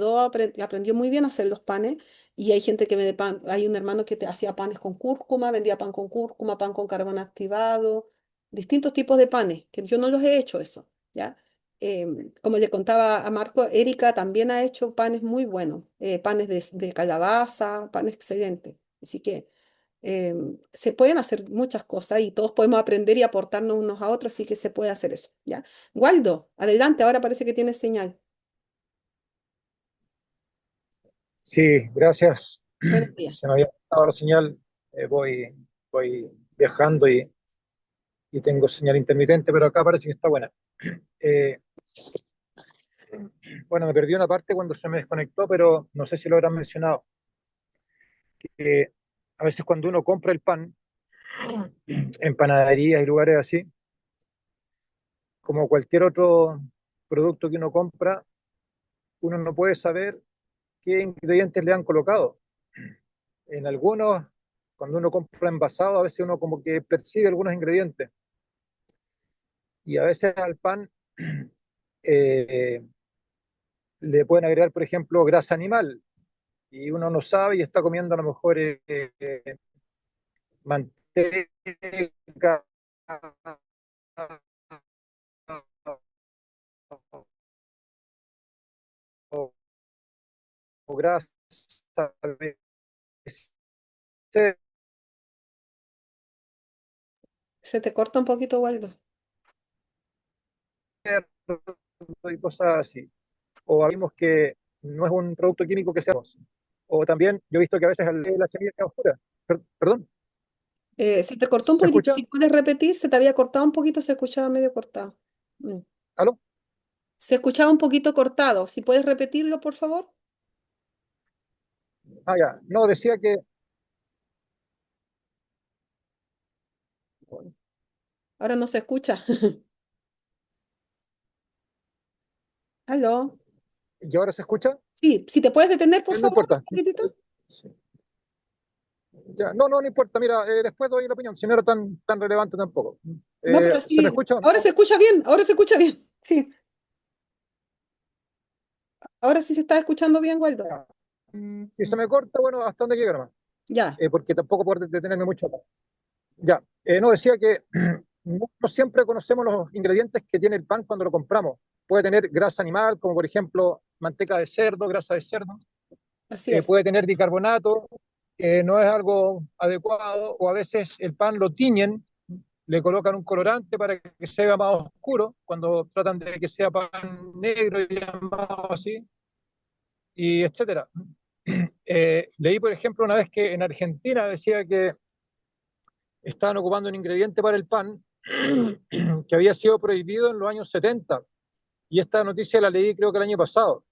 aprendió muy bien a hacer los panes y hay gente que vende pan, hay un hermano que te hacía panes con cúrcuma, vendía pan con cúrcuma, pan con carbón activado, distintos tipos de panes, que yo no los he hecho eso, ¿ya? Como le contaba a Marco, Erika también ha hecho panes muy buenos, panes de calabaza, panes excelentes. Así que se pueden hacer muchas cosas y todos podemos aprender y aportarnos unos a otros, así que se puede hacer eso, ¿ya? Waldo, adelante, ahora parece que tienes señal. Sí, gracias. Buenos días. Se me había cortado la señal. Voy viajando y tengo señal intermitente, pero acá parece que está buena. Eh, bueno, me perdí una parte cuando se me desconectó, pero no sé si lo habrán mencionado. Que a veces cuando uno compra el pan en panaderías y lugares así, como cualquier otro producto que uno compra, uno no puede saber qué ingredientes le han colocado. En algunos, cuando uno compra envasado, a veces uno como que percibe algunos ingredientes y a veces al pan eh, le pueden agregar, por ejemplo, grasa animal y uno no sabe y está comiendo a lo mejor manteca o, o grasa de Se te corta un poquito, Waldo. cerdo y cosas así. O vimos que no es un producto químico que seamos. O también yo he visto que a veces la semilla queda oscura. Perdón, Se te cortó un ¿se poquitito, escucha? si puedes repetir, se te había cortado un poquito, se escuchaba medio cortado. Mm. ¿Aló? Se escuchaba un poquito cortado, si puedes repetirlo, por favor. Ah, ya. No, decía que Ahora no se escucha. ¿Aló? ¿y ahora se escucha? Sí, si te puedes detener, por No favor, un importa. poquitito. Sí. Ya, no importa. Mira, después doy la opinión, si no era tan relevante tampoco. No, pero ¿Se me sí, escucha o ahora se no? escucha bien, ahora se escucha bien. Sí, ahora sí se está escuchando bien, Waldo. Ya. Si se me corta, bueno, hasta donde llega nomás. Ya, Porque tampoco puedo detenerme mucho acá. Ya, no decía que no siempre conocemos los ingredientes que tiene el pan cuando lo compramos. Puede tener grasa animal, como por ejemplo manteca de cerdo, grasa de cerdo. así es. Puede tener bicarbonato, que no es algo adecuado, o a veces el pan lo tiñen le colocan un colorante para que se vea más oscuro, cuando tratan de que sea pan negro y llamado así, y etcétera. Leí, por ejemplo, una vez que en Argentina decía que estaban ocupando un ingrediente para el pan que había sido prohibido en los años 70. Y esta noticia la leí creo que el año pasado.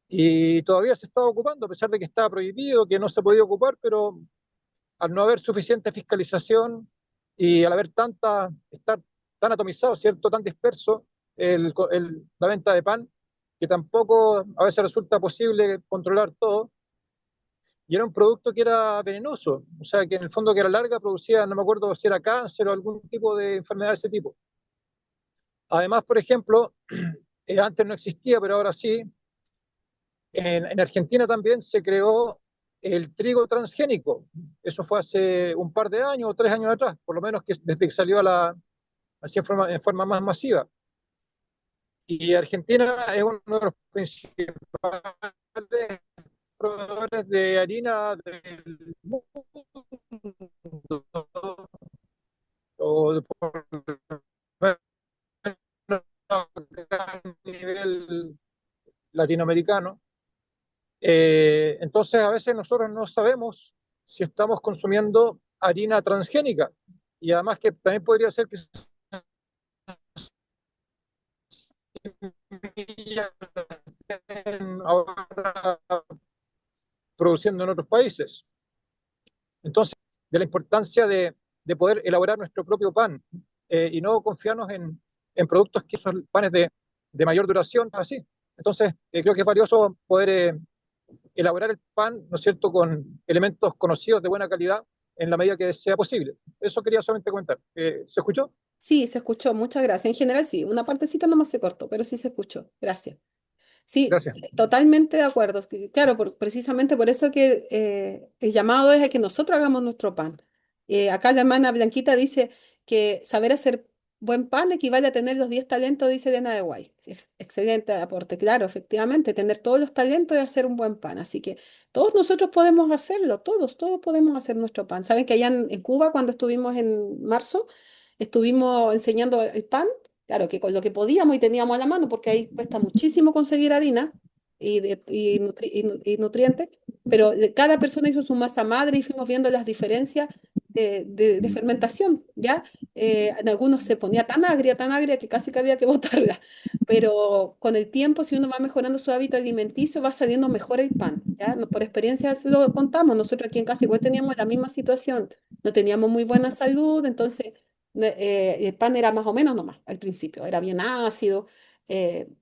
Y todavía se estaba ocupando, a pesar de que estaba prohibido, que no se podía ocupar, pero al no haber suficiente fiscalización y al haber estar tan atomizado, ¿cierto?, tan disperso la venta de pan, que tampoco a veces resulta posible controlar todo, y era un producto que era venenoso, o sea, que en el fondo que a la larga producía, no me acuerdo si era cáncer o algún tipo de enfermedad de ese tipo. Además, por ejemplo, antes no existía, pero ahora sí, en Argentina también se creó el trigo transgénico. Eso fue hace un par de años o 3 años atrás, por lo menos que desde que salió así en forma más masiva. Y Argentina es uno de los principales proveedores de harina del mundo, o por lo menos a nivel latinoamericano. Entonces, a veces nosotros no sabemos si estamos consumiendo harina transgénica. Y además que también podría ser que ahora produciendo en otros países. Entonces, de la importancia de poder elaborar nuestro propio pan y no confiarnos en productos que son panes de mayor duración, así. Entonces, creo que es valioso poder elaborar el pan, ¿no es cierto?, con elementos conocidos de buena calidad en la medida que sea posible. Eso quería solamente comentar. ¿Se escuchó? Sí, se escuchó, muchas gracias. En general sí, una partecita nomás se cortó, pero sí se escuchó. Gracias. Sí, Gracias. totalmente de acuerdo. Es que, claro, precisamente por eso que el llamado es a que nosotros hagamos nuestro pan. Acá la hermana Blanquita dice que saber hacer buen pan equivale a tener los 10 talentos, dice Elena de Guay. Excelente aporte, claro, efectivamente, tener todos los talentos y hacer un buen pan. Así que todos nosotros podemos hacerlo, todos podemos hacer nuestro pan. Saben que allá en Cuba, cuando estuvimos en marzo, estuvimos enseñando el pan. Claro, que con lo que podíamos y teníamos a la mano, porque ahí cuesta muchísimo conseguir harina y nutrientes, pero cada persona hizo su masa madre y fuimos viendo las diferencias de fermentación, ¿ya? En algunos se ponía tan agria que casi que había que botarla, pero con el tiempo, si uno va mejorando su hábito alimenticio, va saliendo mejor el pan, ¿ya? Por experiencia se lo contamos, nosotros aquí en casa igual teníamos la misma situación, no teníamos muy buena salud, entonces el pan era más o menos nomás al principio, era bien ácido,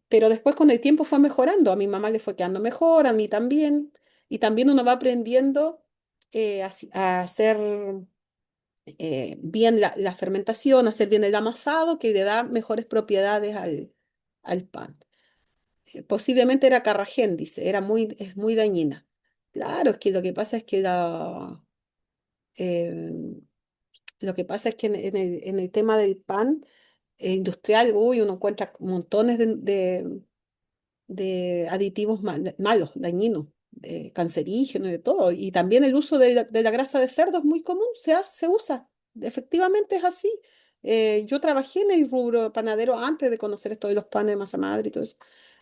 pero después con el tiempo fue mejorando, a mi mamá le fue quedando mejor, a mí también, y también uno va aprendiendo a hacer bien la fermentación, hacer bien el amasado, que le da mejores propiedades al pan. Posiblemente era Carragén, dice, es muy dañina. Claro, es que lo que pasa es que em, lo que pasa es que en el tema del pan industrial, uy, uno encuentra montones de aditivos malos, dañinos, cancerígenos, de todo. Y también el uso de la grasa de cerdo es muy común, se usa. Efectivamente es así. Yo trabajé en el rubro panadero antes de conocer esto de los panes de masa madre y todo eso.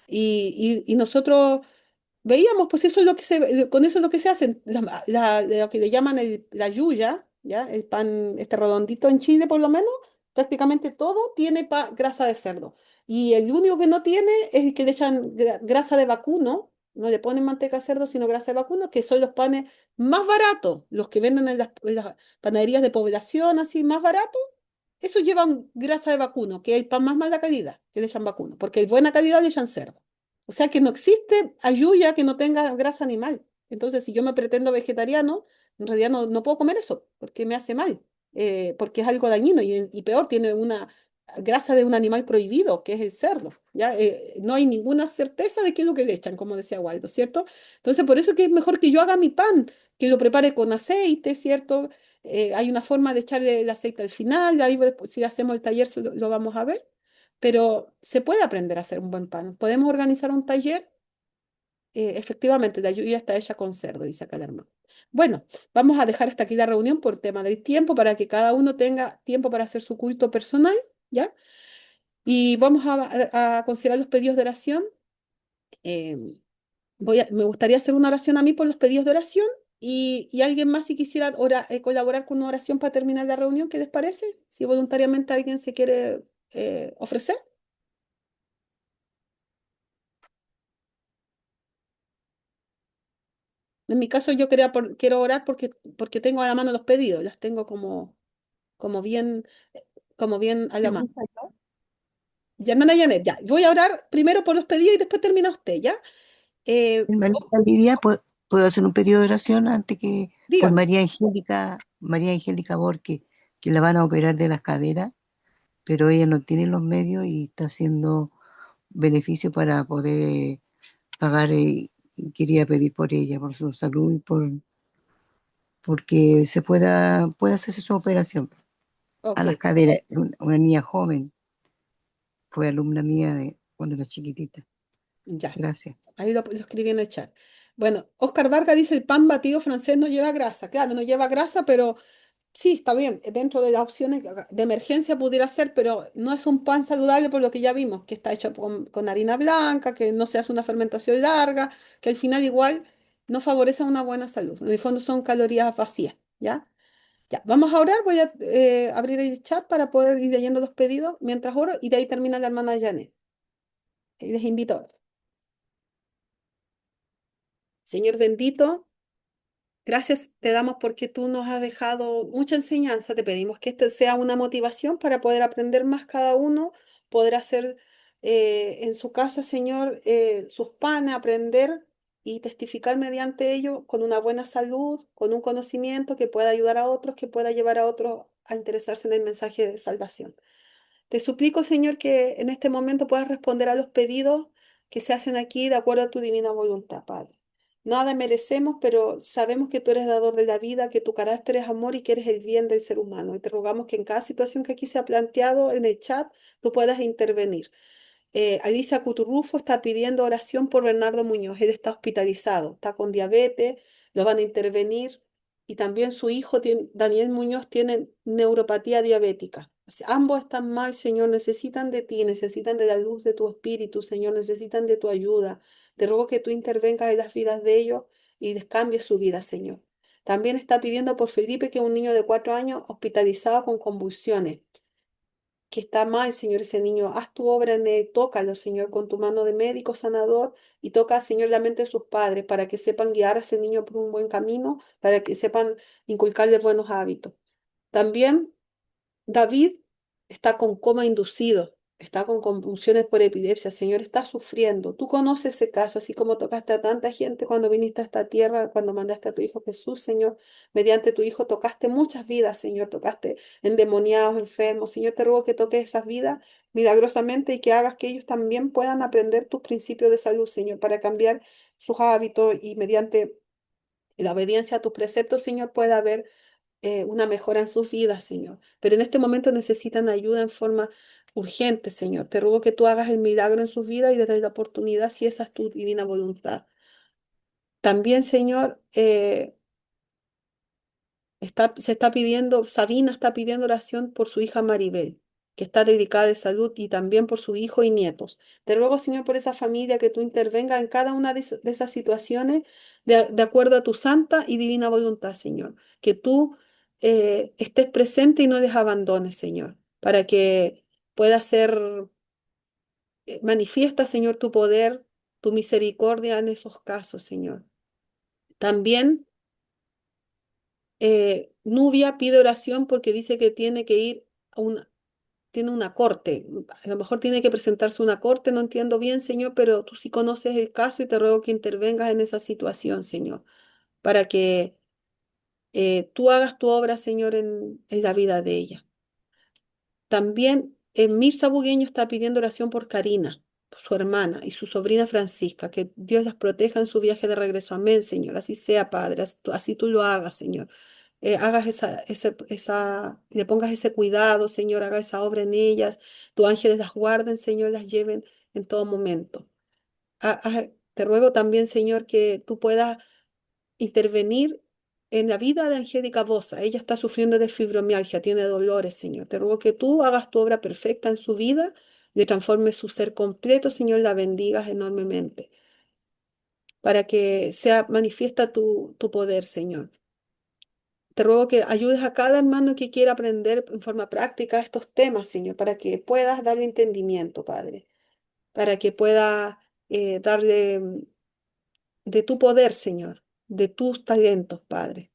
Y nosotros veíamos, pues eso es lo que con eso es lo que se hace, lo que le llaman la yuya, ¿ya? El pan, este redondito en Chile por lo menos, prácticamente todo tiene grasa de cerdo. Y el único que no tiene es el que le echan grasa de vacuno, no le ponen manteca de cerdo, sino grasa de vacuno, que son los panes más baratos, los que venden en las panaderías de población, así, más baratos. Esos llevan grasa de vacuno, que es el pan más mala calidad, que le echan vacuno, porque hay buena calidad le echan cerdo. O sea que no existe ayuya que no tenga grasa animal. Entonces, si yo me pretendo vegetariano, en realidad no puedo comer eso, porque me hace mal, porque es algo dañino y peor, tiene una grasa de un animal prohibido, que es el cerdo. ¿Ya? No hay ninguna certeza de qué es lo que le echan, como decía Waldo, ¿cierto? Entonces, por eso es que es mejor que yo haga mi pan, que lo prepare con aceite, ¿cierto? Hay una forma de echarle el aceite al final, ahí después, si hacemos el taller lo vamos a ver, pero se puede aprender a hacer un buen pan. Podemos organizar un taller Efectivamente, la lluvia está hecha con cerdo, dice acá el hermano. Bueno, vamos a dejar hasta aquí la reunión por tema del tiempo para que cada uno tenga tiempo para hacer su culto personal, ¿ya? Y vamos a considerar los pedidos de oración. Eh, me gustaría hacer una oración a mí por los pedidos de oración y alguien más si quisiera colaborar con una oración para terminar la reunión, ¿qué les parece? Si voluntariamente alguien se quiere ofrecer. En mi caso yo quiero orar porque tengo a la mano los pedidos, las tengo como bien, como bien a la mano. Ya, hermana Janet, ya, voy a orar primero por los pedidos y después termina usted, ¿ya? Hermanita Lidia, ¿puedo hacer un pedido de oración antes que por Dígame. María Angélica Borque, que la van a operar de las caderas, pero ella no tiene los medios y está haciendo beneficio para poder pagar y quería pedir por ella, por su salud y porque pueda hacerse su operación a Ok, las caderas. Una niña joven, fue alumna mía cuando era chiquitita. ya. Gracias. Ahí lo escribí en el chat. Bueno, Oscar Vargas dice el pan batido francés no lleva grasa. Claro, no lleva grasa, pero sí, está bien. Dentro de las opciones de emergencia pudiera ser, pero no es un pan saludable por lo que ya vimos, que está hecho con harina blanca, que no se hace una fermentación larga, que al final igual no favorece una buena salud. En el fondo son calorías vacías, ¿ya? Ya, vamos a orar. Voy a abrir el chat para poder ir leyendo los pedidos mientras oro y de ahí termina la hermana Janet. Y les invito a orar. Señor bendito. Gracias te damos porque tú nos has dejado mucha enseñanza. Te pedimos que este sea una motivación para poder aprender más cada uno, poder hacer en su casa, Señor, sus panes, aprender y testificar mediante ello con una buena salud, con un conocimiento que pueda ayudar a otros, que pueda llevar a otros a interesarse en el mensaje de salvación. Te suplico, Señor, que en este momento puedas responder a los pedidos que se hacen aquí de acuerdo a tu divina voluntad, Padre. Nada merecemos, pero sabemos que tú eres dador de la vida, que tu carácter es amor y que eres el bien del ser humano. Y te rogamos que en cada situación que aquí se ha planteado en el chat, tú puedas intervenir. Alicia Cuturrufo está pidiendo oración por Bernardo Muñoz. Él está hospitalizado, está con diabetes, lo van a intervenir. Y también su hijo, Daniel Muñoz, tiene neuropatía diabética. O sea, ambos están mal, Señor, necesitan de ti, necesitan de la luz de tu espíritu, Señor, necesitan de tu ayuda. Te ruego que tú intervengas en las vidas de ellos y les cambies su vida, Señor. También está pidiendo por Felipe, que es un niño de 4 años hospitalizado con convulsiones que está mal, Señor, ese niño. Haz tu obra en él, tócalo, Señor, con tu mano de médico sanador y toca, Señor, la mente de sus padres para que sepan guiar a ese niño por un buen camino, para que sepan inculcarle buenos hábitos. También David está con coma inducido, está con convulsiones por epilepsia, Señor, está sufriendo. Tú conoces ese caso, así como tocaste a tanta gente cuando viniste a esta tierra, cuando mandaste a tu Hijo Jesús, Señor. Mediante tu Hijo tocaste muchas vidas, Señor, tocaste endemoniados, enfermos. Señor, te ruego que toques esas vidas milagrosamente y que hagas que ellos también puedan aprender tus principios de salud, Señor, para cambiar sus hábitos y mediante la obediencia a tus preceptos, Señor, pueda haber una mejora en sus vidas, Señor. Pero en este momento necesitan ayuda en forma urgente, Señor. Te ruego que tú hagas el milagro en sus vidas y les des la oportunidad si esa es tu divina voluntad. También, Señor, se está pidiendo, Sabina está pidiendo oración por su hija Maribel, que está dedicada de salud y también por su hijo y nietos. Te ruego, Señor, por esa familia que tú intervengas en cada una de esas situaciones de acuerdo a tu santa y divina voluntad, Señor. Que tú estés presente y no les abandones, Señor, para que pueda ser manifiesta, Señor, tu poder, tu misericordia en esos casos, Señor. También Nubia pide oración porque dice que tiene que ir tiene una corte. A lo mejor tiene que presentarse una corte, no entiendo bien, Señor, pero tú sí conoces el caso y te ruego que intervengas en esa situación, Señor, para que tú hagas tu obra, Señor, en la vida de ella. También Mirza Bugueño está pidiendo oración por Karina, por su hermana y su sobrina Francisca, que Dios las proteja en su viaje de regreso. Amén, Señor. Así sea, Padre. Así tú lo hagas, Señor. Hagas le pongas ese cuidado, Señor, haga esa obra en ellas. Tus ángeles las guarden, Señor, las lleven en todo momento. Te ruego también, Señor, que tú puedas intervenir en la vida de Angélica Bosa. Ella está sufriendo de fibromialgia, tiene dolores, Señor. Te ruego que tú hagas tu obra perfecta en su vida, le transformes su ser completo, Señor, la bendigas enormemente, para que sea manifiesta tu poder, Señor. Te ruego que ayudes a cada hermano que quiera aprender en forma práctica estos temas, Señor, para que puedas darle entendimiento, Padre, para que pueda darle de tu poder, Señor, de tus talentos, Padre.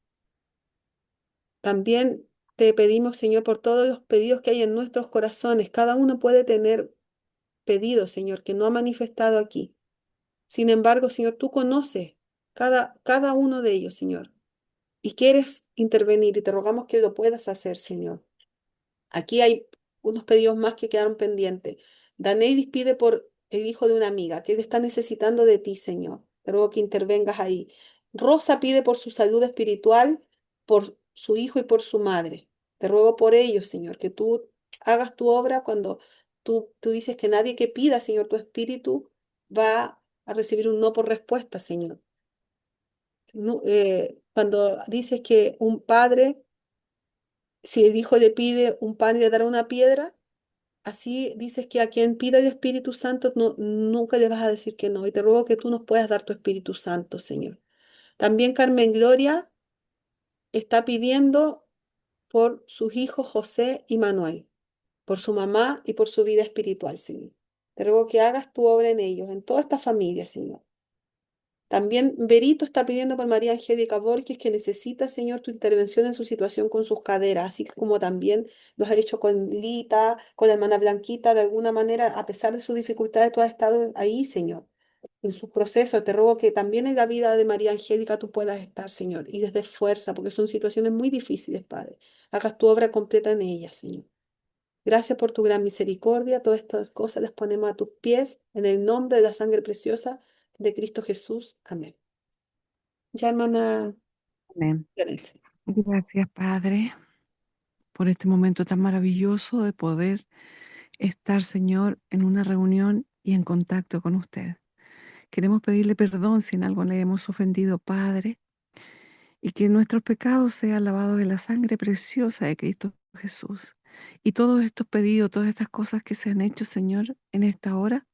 También te pedimos, Señor, por todos los pedidos que hay en nuestros corazones. Cada uno puede tener pedidos, Señor, que no ha manifestado aquí. Sin embargo, Señor, tú conoces cada uno de ellos, Señor, y quieres intervenir y te rogamos que lo puedas hacer, Señor. Aquí hay unos pedidos más que quedaron pendientes. Danelis pide por el hijo de una amiga que él está necesitando de ti, Señor. Te ruego que intervengas ahí. Rosa pide por su salud espiritual, por su hijo y por su madre. Te ruego por ellos, Señor, que tú hagas tu obra cuando tú dices que nadie que pida, Señor, tu espíritu va a recibir un no por respuesta, Señor. Cuando dices que un padre, si el hijo le pide un pan, le dará una piedra. Así dices que a quien pida el Espíritu Santo nunca le vas a decir que no. Y te ruego que tú nos puedas dar tu Espíritu Santo, Señor. También Carmen Gloria está pidiendo por sus hijos José y Manuel, por su mamá y por su vida espiritual, Señor. Te ruego que hagas tu obra en ellos, en toda esta familia, Señor. También Berito está pidiendo por María Angélica Borges que necesita, Señor, tu intervención en su situación con sus caderas, así como también lo has hecho con Lita, con la hermana Blanquita, de alguna manera, a pesar de sus dificultades, tú has estado ahí, Señor, en su proceso. Te ruego que también en la vida de María Angélica tú puedas estar, Señor, y desde fuerza, porque son situaciones muy difíciles, Padre. Hagas tu obra completa en ellas, Señor. Gracias por tu gran misericordia. Todas estas cosas las ponemos a tus pies, en el nombre de la sangre preciosa de Cristo Jesús. Amén. Ya, hermana Amén. Janet. Gracias, Padre, por este momento tan maravilloso de poder estar, Señor, en una reunión y en contacto con usted. Queremos pedirle perdón si en algo le hemos ofendido, Padre, y que nuestros pecados sean lavados en la sangre preciosa de Cristo Jesús. Y todos estos pedidos, todas estas cosas que se han hecho, Señor, en esta hora,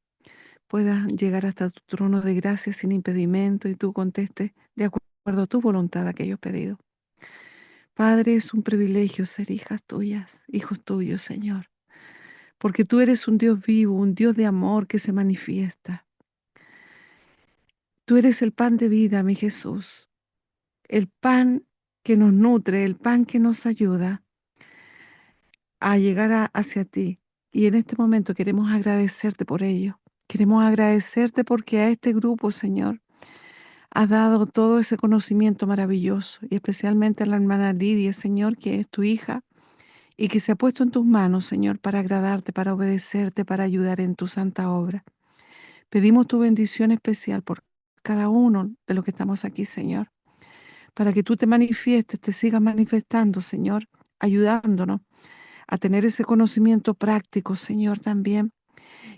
puedan llegar hasta tu trono de gracia sin impedimento y tú contestes de acuerdo a tu voluntad aquellos pedidos. Padre, es un privilegio ser hijas tuyas, hijos tuyos, Señor, porque tú eres un Dios vivo, un Dios de amor que se manifiesta. Tú eres el pan de vida, mi Jesús, el pan que nos nutre, el pan que nos ayuda a llegar hacia ti. Y en este momento queremos agradecerte por ello. Queremos agradecerte porque a este grupo, Señor, has dado todo ese conocimiento maravilloso y especialmente a la hermana Lidia, Señor, que es tu hija y que se ha puesto en tus manos, Señor, para agradarte, para obedecerte, para ayudar en tu santa obra. Pedimos tu bendición especial por cada uno de los que estamos aquí, Señor, para que tú te manifiestes, te sigas manifestando, Señor, ayudándonos a tener ese conocimiento práctico, Señor, también,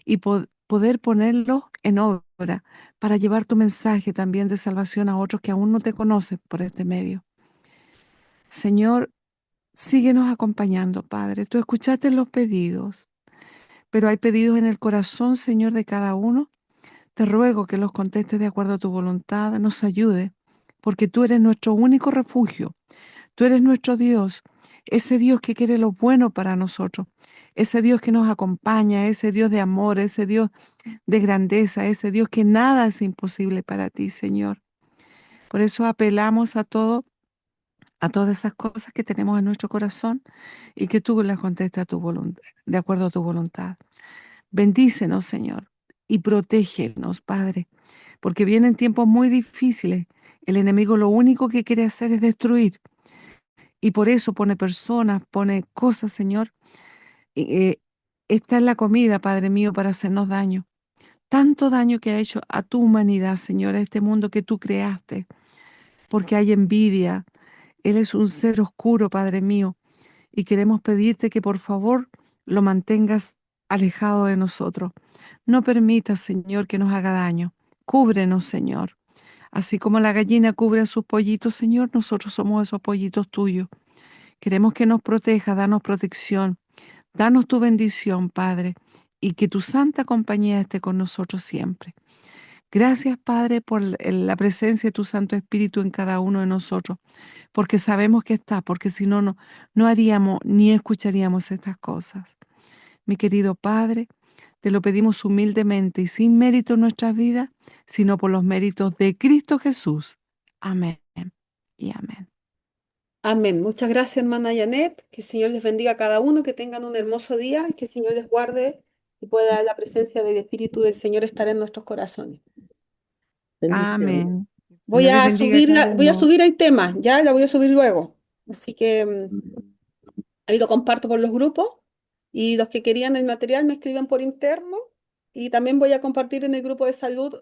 y poder ponerlo en obra para llevar tu mensaje también de salvación a otros que aún no te conocen por este medio. Señor, síguenos acompañando, Padre. Tú escuchaste los pedidos, pero hay pedidos en el corazón, Señor, de cada uno. Te ruego que los contestes de acuerdo a tu voluntad, nos ayude, porque tú eres nuestro único refugio. Tú eres nuestro Dios, ese Dios que quiere lo bueno para nosotros, ese Dios que nos acompaña, ese Dios de amor, ese Dios de grandeza, ese Dios que nada es imposible para ti, Señor. Por eso apelamos a todas esas cosas que tenemos en nuestro corazón y que tú las contestes a tu voluntad, de acuerdo a tu voluntad. Bendícenos, Señor, y protégenos, Padre, porque vienen tiempos muy difíciles. El enemigo lo único que quiere hacer es destruir. Y por eso pone personas, pone cosas, Señor. Está en la comida, Padre mío, para hacernos daño. Tanto daño que ha hecho a tu humanidad, Señor, a este mundo que tú creaste, porque hay envidia. Él es un ser oscuro, Padre mío, y queremos pedirte que por favor lo mantengas alejado de nosotros. No permitas, Señor, que nos haga daño. Cúbrenos, Señor. Así como la gallina cubre a sus pollitos, Señor, nosotros somos esos pollitos tuyos. Queremos que nos proteja, danos protección, danos tu bendición, Padre, y que tu santa compañía esté con nosotros siempre. Gracias, Padre, por la presencia de tu Santo Espíritu en cada uno de nosotros, porque sabemos que está, porque si no, no haríamos ni escucharíamos estas cosas. Mi querido Padre, te lo pedimos humildemente y sin mérito en nuestras vidas, sino por los méritos de Cristo Jesús. Amén y amén. Amén. Muchas gracias, hermana Janet. Que el Señor les bendiga a cada uno, que tengan un hermoso día y que el Señor les guarde y pueda la presencia del Espíritu del Señor estar en nuestros corazones. Bendiciones. Amén. Voy Señor les a bendiga a subir cada voy a uno. subir el tema, ya la voy a subir luego. Así que ahí lo comparto por los grupos y los que querían el material me escriben por interno y también voy a compartir en el grupo de salud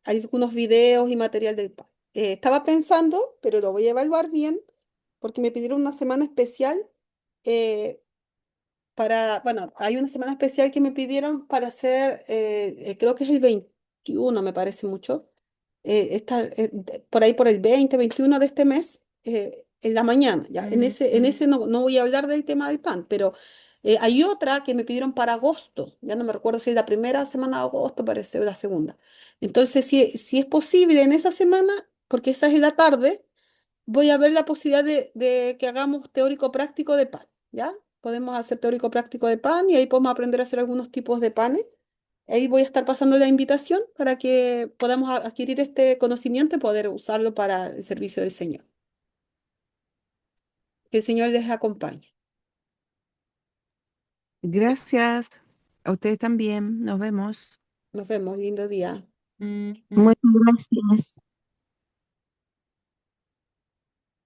algunos videos y material del PAN. Estaba pensando, pero lo voy a evaluar bien porque me pidieron una semana especial eh, bueno, hay una semana especial que me pidieron para hacer, creo que es el 21, me parece mucho, por ahí por el 20, 21 de este mes, en la mañana, ya. En ese no voy a hablar del tema del pan, pero hay otra que me pidieron para agosto, ya no me recuerdo si es la primera semana de agosto, parece, o la segunda. Entonces, si es posible en esa semana, porque esa es en la tarde, voy a ver la posibilidad de que hagamos teórico práctico de pan, ¿ya? Podemos hacer teórico práctico de pan y ahí podemos aprender a hacer algunos tipos de panes. Ahí voy a estar pasando la invitación para que podamos adquirir este conocimiento y poder usarlo para el servicio del Señor. Que el Señor les acompañe. Gracias. A ustedes también. Nos vemos. Nos vemos, lindo día. Muchas gracias.